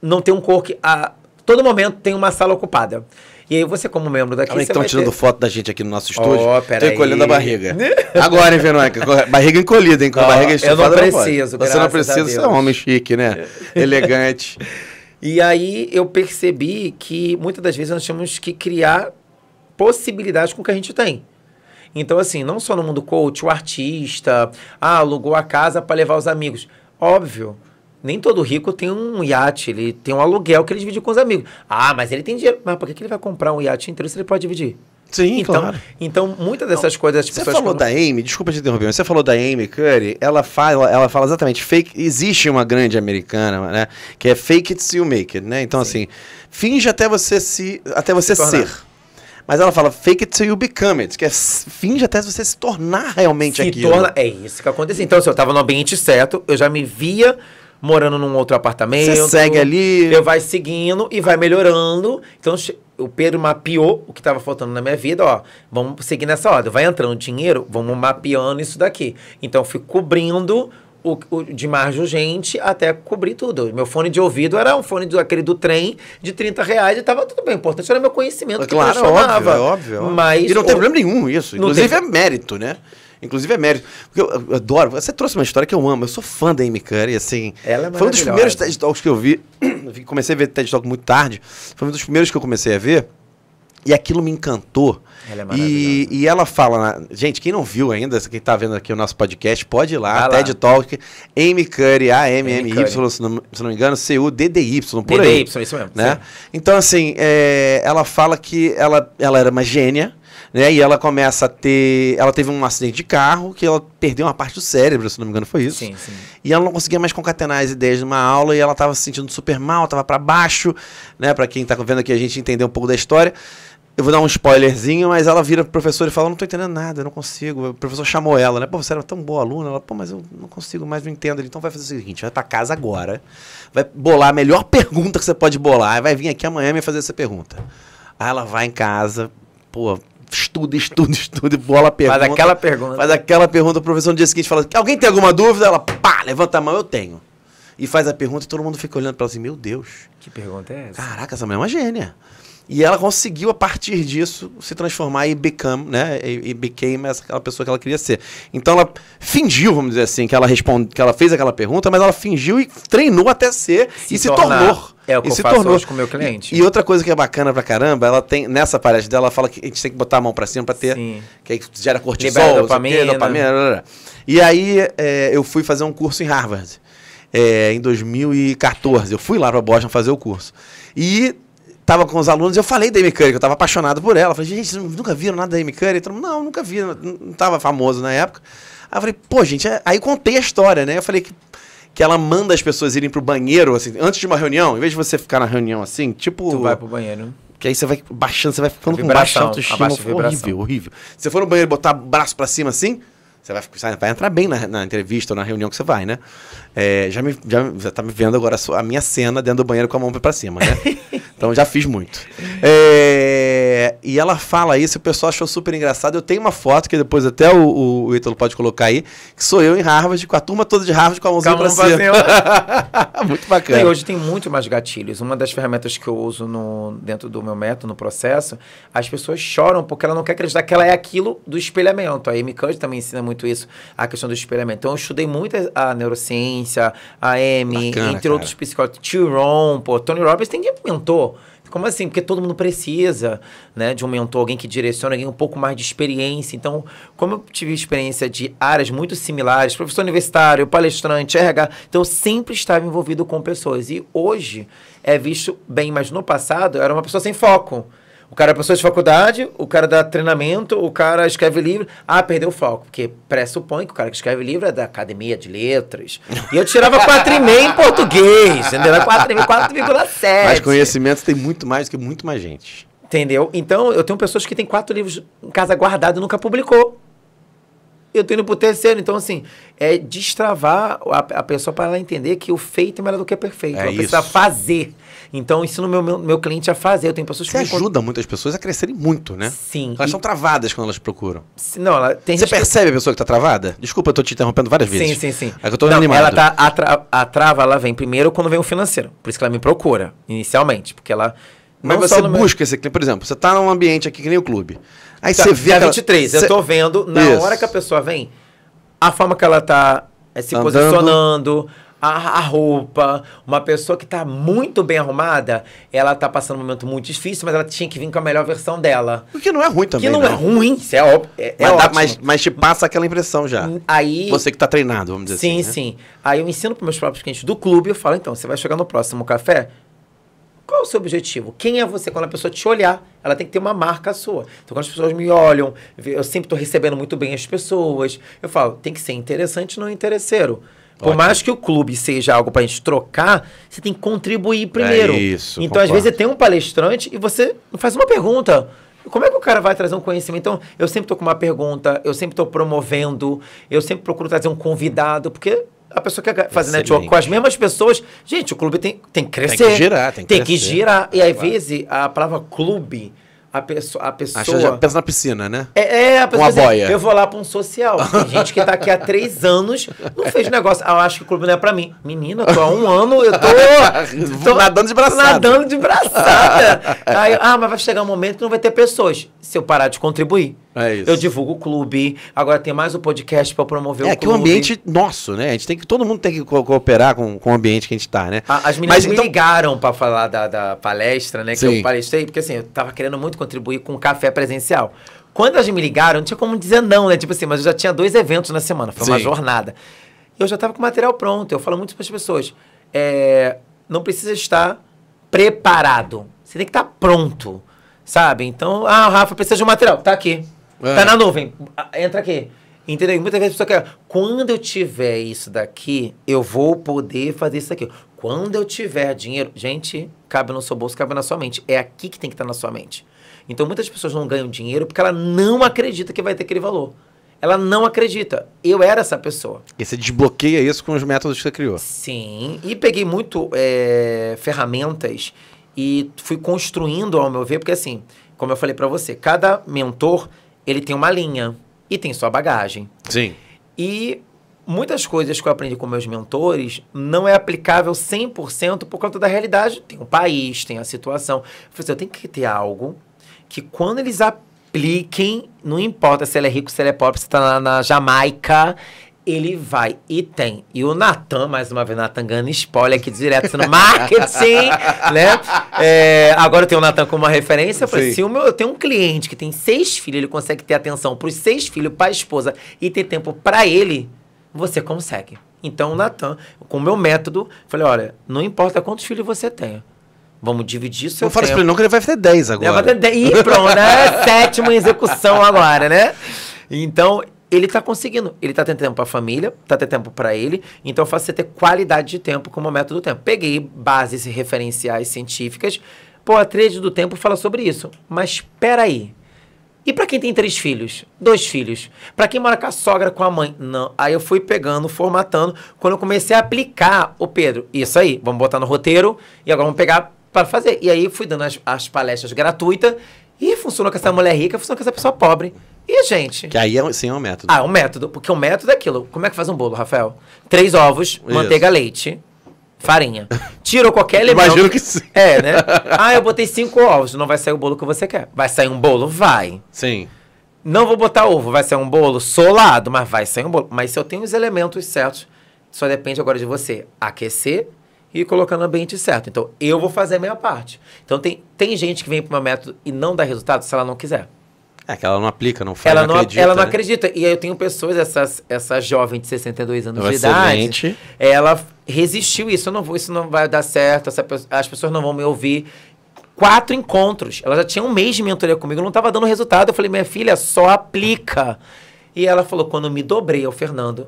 não tem um coworking. A todo momento tem uma sala ocupada. E aí você, como membro daqui, você estão tirando foto da gente aqui no nosso estúdio. Tô encolhendo a barriga. Agora, hein, Verônica? Barriga encolhida, hein? Com a barriga estufada. Eu não preciso, Você não precisa, você é um homem chique, né? Elegante. E aí eu percebi que muitas das vezes nós temos que criar possibilidades com o que a gente tem. Então, assim, não só no mundo coach, o artista, alugou a casa para levar os amigos. Óbvio, nem todo rico tem um iate, ele tem um aluguel que ele divide com os amigos. Ah, mas ele tem dinheiro. Mas por que ele vai comprar um iate inteiro se ele pode dividir? Sim, então, claro. Então, muitas dessas coisas... As você falou da Amy, desculpa te interromper, mas você falou da Amy Cuddy, ela fala exatamente, existe uma grande americana, né, que é fake it till you make it, né? Então, assim, finge até você ser. Mas ela fala fake it till you become it, que é finge até você se tornar realmente aquilo. É isso que acontece. Então, se eu estava no ambiente certo, eu já me via morando num outro apartamento. Você segue ali. Eu vai seguindo e vai melhorando. Então, o Pedro mapeou o que estava faltando na minha vida. Ó, vamos seguir nessa ordem. Vai entrando dinheiro, vamos mapeando isso daqui. Então, eu fui cobrindo o de mais urgente até cobrir tudo. Meu fone de ouvido era um fone aquele do trem de R$30 e tava tudo bem. O importante era meu conhecimento. Claro, óbvio. Mas, e não tem problema nenhum isso. Inclusive é mérito, né? Inclusive é mérito. Porque eu adoro. Você trouxe uma história que eu amo. Eu sou fã da Amy Cuddy, assim. Ela é foi um dos primeiros TED Talks que eu vi. Comecei a ver TED Talk muito tarde. Foi um dos primeiros que eu comecei a ver. E aquilo me encantou. Ela é maravilhosa. E ela fala... Gente, quem não viu ainda, quem tá vendo aqui o nosso podcast, pode ir lá. TED Talk, Amy Cuddy, A-M-M-Y, se não me engano, C-U-D-D-Y, por aí. D-D-Y, isso mesmo. Né? Então, assim, ela fala que ela era uma gênia, né? E ela começa a ter... Ela teve um acidente de carro, que ela perdeu uma parte do cérebro, se não me engano, foi isso. Sim. E ela não conseguia mais concatenar as ideias numa aula, e ela estava se sentindo super mal, estava para baixo, né? Para quem tá vendo aqui, a gente entender um pouco da história. Eu vou dar um spoilerzinho, mas ela vira pro professor e fala, não tô entendendo nada, eu não consigo. O professor chamou ela, né? Pô, você era tão boa aluna. Ela, pô, mas eu não consigo mais, não entendo. Então vai fazer o seguinte, vai pra casa agora, vai bolar a melhor pergunta que você pode bolar, vai vir aqui amanhã me fazer essa pergunta. Aí ela vai em casa, pô, estuda, e bola a pergunta. Faz aquela pergunta, o professor no dia seguinte fala, alguém tem alguma dúvida? Ela, pá, levanta a mão, eu tenho. E faz a pergunta e todo mundo fica olhando pra ela assim, meu Deus. Que pergunta é essa? Caraca, essa mulher é uma gênia. E ela conseguiu, a partir disso, se transformar e became, né? E became aquela pessoa que ela queria ser. Então ela fingiu, vamos dizer assim, que ela fez aquela pergunta, mas ela fingiu e treinou até ser e se tornou. É o que eu faço hoje com o meu cliente. E outra coisa que é bacana pra caramba, ela tem, nessa palestra dela, ela fala que a gente tem que botar a mão pra cima pra ter, que aí gera cortisol, dopamina. E aí eu fui fazer um curso em Harvard, em 2014. Eu fui lá pra Boston fazer o curso. E tava com os alunos e eu falei da Amy Cuddy, que eu tava apaixonado por ela. Eu falei, gente, vocês nunca viram nada da Amy Cuddy? Então, não, nunca vi, não tava famoso na época. Aí eu falei, pô, gente, aí contei a história, né? Eu falei que ela manda as pessoas irem pro banheiro, assim, antes de uma reunião, em vez de você ficar na reunião assim, tipo... Tu vai pro banheiro. Que aí você vai baixando, você vai ficando com baixa autoestima. Horrível. Se você for no banheiro e botar o braço pra cima assim, você vai entrar bem na entrevista ou na reunião que você vai, né? Já tá me vendo agora a minha cena dentro do banheiro com a mão pra cima, né? Então já fiz muito. E ela fala isso, o pessoal achou super engraçado. Eu tenho uma foto que depois até o Ítalo pode colocar aí, que sou eu em Harvard, com a turma toda de Harvard com a mãozinha pra cima. Muito bacana. E hoje tem muito mais gatilhos. Uma das ferramentas que eu uso dentro do meu método, no processo, as pessoas choram porque ela não quer acreditar que ela é aquilo do espelhamento. A Amy Cuddy também ensina muito isso, a questão do espelhamento. Então eu estudei muito a neurociência, a Amy, entre outros psicólogos. Tio Ron, Tony Robbins tem mentor. Como assim? Porque todo mundo precisa, né, de um mentor, alguém que direciona, alguém um pouco mais de experiência. Então, como eu tive experiência de áreas muito similares, professor universitário, palestrante, RH, então eu sempre estava envolvido com pessoas. E hoje é visto bem, mas no passado eu era uma pessoa sem foco. O cara é professor de faculdade, o cara dá treinamento, o cara escreve livro. Ah, perdeu o foco. Porque pressupõe que o cara que escreve livro é da academia de letras. E eu tirava 4,5 em português, entendeu? 4,7. Mas conhecimento tem muito mais do que muito mais gente. Entendeu? Então, eu tenho pessoas que têm 4 livros em casa guardados e nunca publicou. Eu tô indo pro terceiro. Então, assim, é destravar a pessoa para ela entender que o feito é melhor do que perfeito. Ela precisa fazer. Então, eu ensino meu cliente a fazer. Eu tenho pessoas que... Você ajuda muitas pessoas a crescerem muito, né? Sim. Elas são travadas quando elas procuram. Não, ela tem... Você percebe a pessoa que tá travada? Desculpa, eu tô te interrompendo várias vezes. Sim. É que eu tô animado. Ela tá... A trava, ela vem primeiro quando vem o financeiro. Por isso que ela me procura, inicialmente. Porque ela... Mas você busca esse cliente, por exemplo, você tá num ambiente aqui que nem o clube. Aí você vê... Dia 23, eu tô vendo, na hora que a pessoa vem, a forma que ela tá se posicionando, a roupa, uma pessoa que tá muito bem arrumada, ela tá passando um momento muito difícil, mas ela tinha que vir com a melhor versão dela. O que não é ruim também, que não é ruim, isso é óbvio. Mas te passa aquela impressão já. Aí, você que tá treinado, vamos dizer assim. Sim. Aí eu ensino para meus próprios clientes do clube, eu falo, então, você vai chegar no próximo café... Qual é o seu objetivo? Quem é você? Quando a pessoa te olhar, ela tem que ter uma marca sua. Então, quando as pessoas me olham, eu sempre estou recebendo muito bem as pessoas. Eu falo, tem que ser interessante, não interesseiro. Por mais que o clube seja algo para a gente trocar, você tem que contribuir primeiro. É isso, então, às vezes, você tem um palestrante e você faz uma pergunta. Como é que o cara vai trazer um conhecimento? Então, eu sempre estou com uma pergunta, eu sempre estou promovendo, eu sempre procuro trazer um convidado, porque... A pessoa quer fazer network com as mesmas pessoas. Gente, o clube tem que crescer. Tem que girar, tem que girar. E às vezes a palavra clube, a pessoa já pensa na piscina, né? A pessoa uma boia. Eu vou lá para um social. Tem gente que tá aqui há 3 anos, não fez negócio. Eu acho que o clube não é para mim. Menina, eu tô há 1 ano, eu tô nadando de braçada. Nadando de braçada. Aí, mas vai chegar um momento que não vai ter pessoas. Se eu parar de contribuir. É isso. Eu divulgo o clube, agora tem mais o podcast para promover o clube. É que o ambiente nosso, né? Todo mundo tem que cooperar com o ambiente que a gente tá, né? As meninas me ligaram para falar da palestra, né? Que eu palestrei, porque assim, eu tava querendo muito contribuir com o café presencial. Quando elas me ligaram, não tinha como dizer não, né? Tipo assim, mas eu já tinha 2 eventos na semana, foi uma jornada. Eu já tava com o material pronto, eu falo muito para as pessoas, não precisa estar preparado, você tem que estar pronto, sabe? Então, o Rafa precisa de um material, tá aqui. Tá na nuvem, entra aqui. Entendeu? Muitas vezes a pessoa quer, quando eu tiver isso daqui, eu vou poder fazer isso aqui. Quando eu tiver dinheiro, gente, cabe no seu bolso, cabe na sua mente. É aqui que tem que estar na sua mente. Então muitas pessoas não ganham dinheiro porque ela não acredita que vai ter aquele valor. Ela não acredita. Eu era essa pessoa. E você desbloqueia isso com os métodos que você criou. Sim. E peguei muito ferramentas e fui construindo, ao meu ver, porque assim, como eu falei pra você, cada mentor... ele tem uma linha e tem sua bagagem. Sim. E muitas coisas que eu aprendi com meus mentores não é aplicável 100% por conta da realidade. Tem o país, tem a situação. Eu falei assim, eu tenho que ter algo que quando eles apliquem, não importa se ele é rico, se ele é pobre, se está na Jamaica, ele vai e tem. E o Natan, mais uma vez, Natan ganhando spoiler aqui direto no marketing, né? Agora eu tenho o Natan como uma referência. Eu falei, se eu tenho um cliente que tem 6 filhos, ele consegue ter atenção para os 6 filhos, para a esposa e ter tempo para ele, você consegue. Então o Natan, com o meu método, falei, olha, não importa quantos filhos você tenha. Vamos dividir seu tempo. Não fala isso pra ele não, que ele vai ter 10 agora. Ele vai ter 10. Ih, pronto, né? 7ª em execução agora, né? Então... ele tá conseguindo. Ele tá tendo tempo pra família, tá tendo tempo pra ele. Então eu faço você ter qualidade de tempo como método do tempo. Peguei bases referenciais científicas. Pô, a tríade do tempo fala sobre isso. Mas peraí. E pra quem tem 3 filhos? 2 filhos? Pra quem mora com a sogra, com a mãe? Não. Aí eu fui pegando, formatando. Quando eu comecei a aplicar, o Pedro, isso aí, vamos botar no roteiro. E agora vamos pegar para fazer. E aí fui dando as palestras gratuitas. E funcionou com essa mulher rica, funcionou com essa pessoa pobre. E, gente... Que aí sim é um método. Ah, é um método. Porque o método é aquilo. Como é que faz um bolo, Rafael? 3 ovos, manteiga, leite, farinha. Tirou qualquer elemento. Imagino que sim. É, né? Ah, eu botei 5 ovos. Não vai sair o bolo que você quer. Vai sair um bolo? Vai. Sim. Não vou botar ovo. Vai sair um bolo solado, mas vai sair um bolo. Mas se eu tenho os elementos certos, só depende agora de você aquecer e colocar no ambiente certo. Então, eu vou fazer a minha parte. Então, tem gente que vem para o meu método e não dá resultado se ela não quiser. É que ela não aplica, não faz, Ela não né? acredita. E aí eu tenho pessoas, essa jovem de 62 anos de idade, ela resistiu isso. Isso não vai dar certo, as pessoas não vão me ouvir. 4 encontros. Ela já tinha um mês de mentoria comigo, não estava dando resultado. Eu falei, minha filha, só aplica. E ela falou, quando eu me dobrei ao Fernando,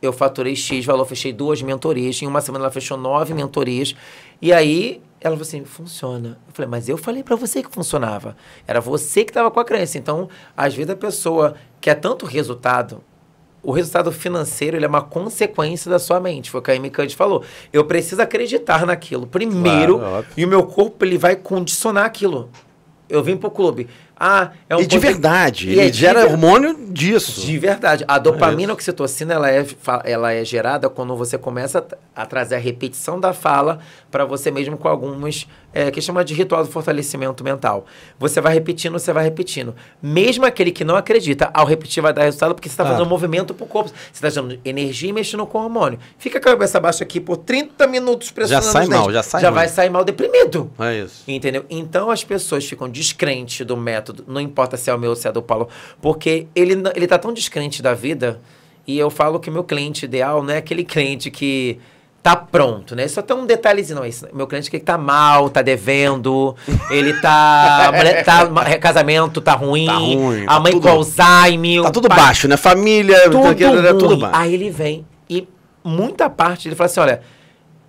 eu faturei X valor, fechei 2 mentorias. Em uma semana ela fechou 9 mentorias. E aí... ela falou assim, funciona. Eu falei, mas eu falei pra você que funcionava. Era você que estava com a crença. Então, às vezes a pessoa quer tanto resultado, o resultado financeiro ele é uma consequência da sua mente. Foi o que a Amy Cuddy falou. Eu preciso acreditar naquilo primeiro, claro, e o meu corpo ele vai condicionar aquilo. Eu vim pro clube. Ah, é um e de verdade, ele gera hormônio disso. De verdade. A dopamina, oxitocina, ela é gerada quando você começa a trazer a repetição da fala para você mesmo com algumas, que chama de ritual do fortalecimento mental. Você vai repetindo, você vai repetindo. Mesmo aquele que não acredita, ao repetir vai dar resultado porque você está fazendo um movimento pro corpo. Você está gerando energia e mexendo com o hormônio. Fica com a cabeça baixa aqui por 30 minutos pressionando já sai mal, já vai sair mal deprimido. É isso. Entendeu? Então as pessoas ficam descrentes do método, não importa se é o meu ou se é do Paulo, porque ele tá tão descrente da vida, e eu falo que o meu cliente ideal não é aquele cliente que tá pronto, né? Só tem um detalhezinho, não é isso. Meu cliente que tá mal, tá devendo, ele tá... casamento tá ruim, a mãe com Alzheimer... Tá tudo baixo, né? Família... Tudo baixo. Aí ele vem e muita parte, ele fala assim, olha,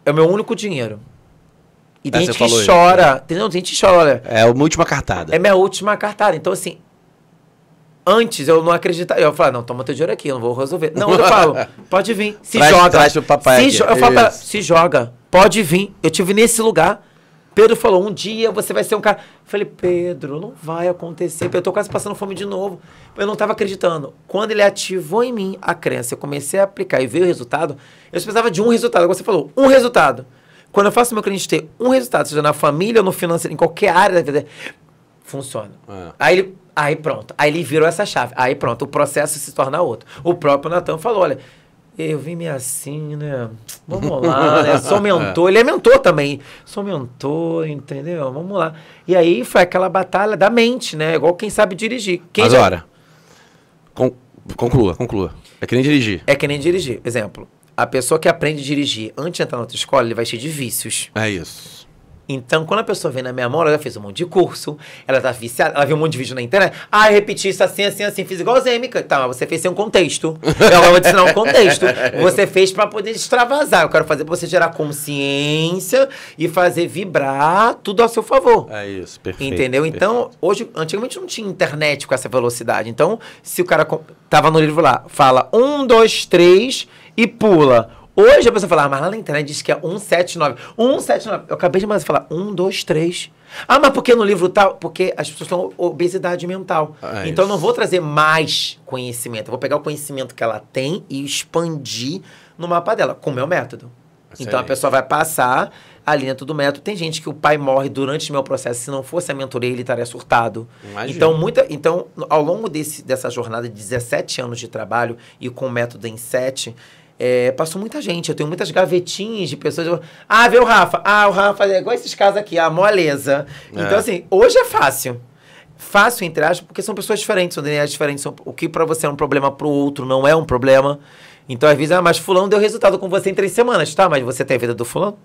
é o meu único dinheiro. E tem gente que chora, entendeu? Tem gente que chora, olha... É a última cartada. É minha última cartada. Então, assim, antes eu não acreditava. Eu falava, não, toma teu dinheiro aqui, eu não vou resolver. Não, eu falo, pode vir, se joga. Traz pro papai eu falo pra ela, se joga, pode vir. Eu tive nesse lugar. Pedro falou, um dia você vai ser um cara... Eu falei, Pedro, não vai acontecer. Eu tô quase passando fome de novo. Eu não tava acreditando. Quando ele ativou em mim a crença, eu comecei a aplicar e veio o resultado, eu precisava de um resultado. Agora você falou, um resultado. Quando eu faço meu cliente ter um resultado, seja na família ou no financeiro, em qualquer área da vida, funciona. Aí pronto. Aí ele virou essa chave. Aí pronto, o processo se torna outro. O próprio Natan falou, olha, eu vim meio assim, né? Vamos lá, né? Sou mentor. Ele é mentor também. Sou mentor, entendeu? Vamos lá. E aí foi aquela batalha da mente, né? Igual quem sabe dirigir. Mas ora, conclua. É que nem dirigir. É que nem dirigir. Exemplo. A pessoa que aprende a dirigir antes de entrar na outra escola, ele vai cheio de vícios. É isso. Então, quando a pessoa vem na minha mão, ela já fez um monte de curso, ela tá viciada, ela viu um monte de vídeo na internet. Ah, eu repeti isso assim, fiz igual a Zêmica. Tá, mas você fez sem um contexto. Eu vou te ensinar um contexto. Você fez pra poder extravasar. Eu quero fazer pra você gerar consciência e fazer vibrar tudo a seu favor. É isso, perfeito. Entendeu? Então, hoje, antigamente não tinha internet com essa velocidade. Então, se o cara tava no livro lá, fala 1, 2, 3 e pula. Hoje a pessoa fala, mas lá na internet diz que é 179. 179. Eu acabei de falar 1, 2, 3. Ah, mas por que no livro tal? Porque as pessoas estão com obesidade mental. Então eu não vou trazer mais conhecimento. Eu vou pegar o conhecimento que ela tem e expandir no mapa dela, com o meu método. Então a pessoa vai passar ali dentro do método. Tem gente que o pai morre durante o meu processo. Se não fosse a mentoria, ele estaria surtado. Então, ao longo dessa jornada de 17 anos de trabalho e com o método em 7... passou muita gente, eu tenho muitas gavetinhas de pessoas. Vê o Rafa. O Rafa é igual esses casos aqui, a moleza. Então, assim, hoje é fácil. Fácil, entre aspas, porque são pessoas diferentes, são DNAs diferentes. O que pra você é um problema pro outro não é um problema. Então, às vezes, mas fulano deu resultado com você em 3 semanas, tá? Mas você tem a vida do fulano?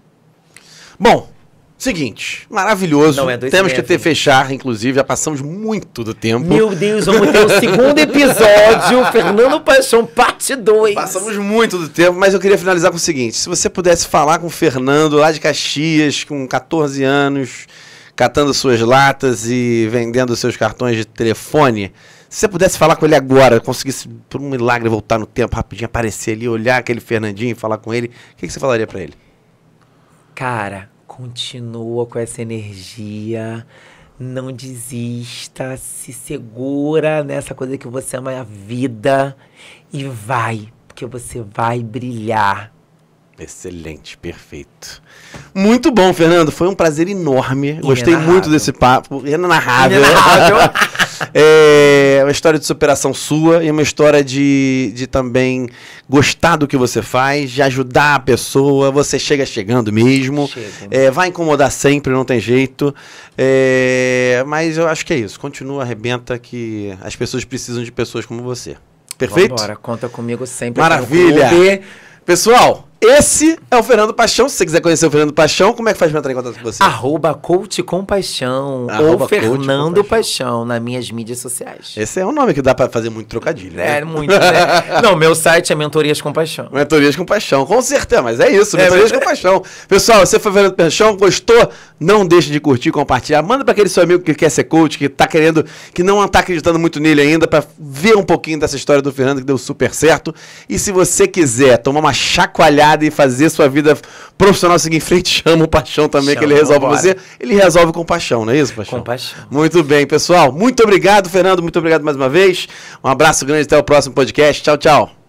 Bom, seguinte, maravilhoso. Não é Temos que fechar, inclusive, já passamos muito do tempo. Meu Deus, vamos ter o segundo episódio, Fernando Paixão, parte 2. Passamos muito do tempo, mas eu queria finalizar com o seguinte, se você pudesse falar com o Fernando, lá de Caxias, com 14 anos, catando suas latas e vendendo seus cartões de telefone, se você pudesse falar com ele agora, conseguisse, por um milagre, voltar no tempo rapidinho, aparecer ali, olhar aquele Fernandinho e falar com ele, o que você falaria pra ele? Cara... continua com essa energia, Não desista, se segura nessa coisa que você ama a vida e vai, porque você vai brilhar. Excelente, perfeito. Muito bom, Fernando. Foi um prazer enorme. Gostei muito desse papo. Inenarrável. É uma história de superação sua e uma história de também gostar do que você faz, de ajudar a pessoa. Você chega chegando mesmo. Vai incomodar sempre, não tem jeito. Mas eu acho que é isso. Continua, arrebenta, que as pessoas precisam de pessoas como você. Perfeito? Vambora, conta comigo sempre. Maravilha. Pessoal, esse é o Fernando Paixão. Se você quiser conhecer o Fernando Paixão, como é que faz para entrar em contato com você? @coachcompaixão ou Fernando Paixão nas minhas mídias sociais. Esse é um nome que dá para fazer muito trocadilho, né? Muito, né? Não, meu site é Mentorias com Paixão. Mentorias com Paixão, com certeza, mas é isso, Mentorias com Paixão. Pessoal, você foi Fernando Paixão, gostou? Não deixe de curtir, compartilhar. Manda para aquele seu amigo que quer ser coach, que tá querendo, que não tá acreditando muito nele ainda, para ver um pouquinho dessa história do Fernando que deu super certo. E se você quiser tomar uma chacoalhada e fazer sua vida profissional seguir em frente, chama o Paixão também, que ele resolve você. Ele resolve com paixão, não é isso, Paixão? Com paixão. Muito bem, pessoal. Muito obrigado, Fernando. Muito obrigado mais uma vez. Um abraço grande, até o próximo podcast. Tchau, tchau.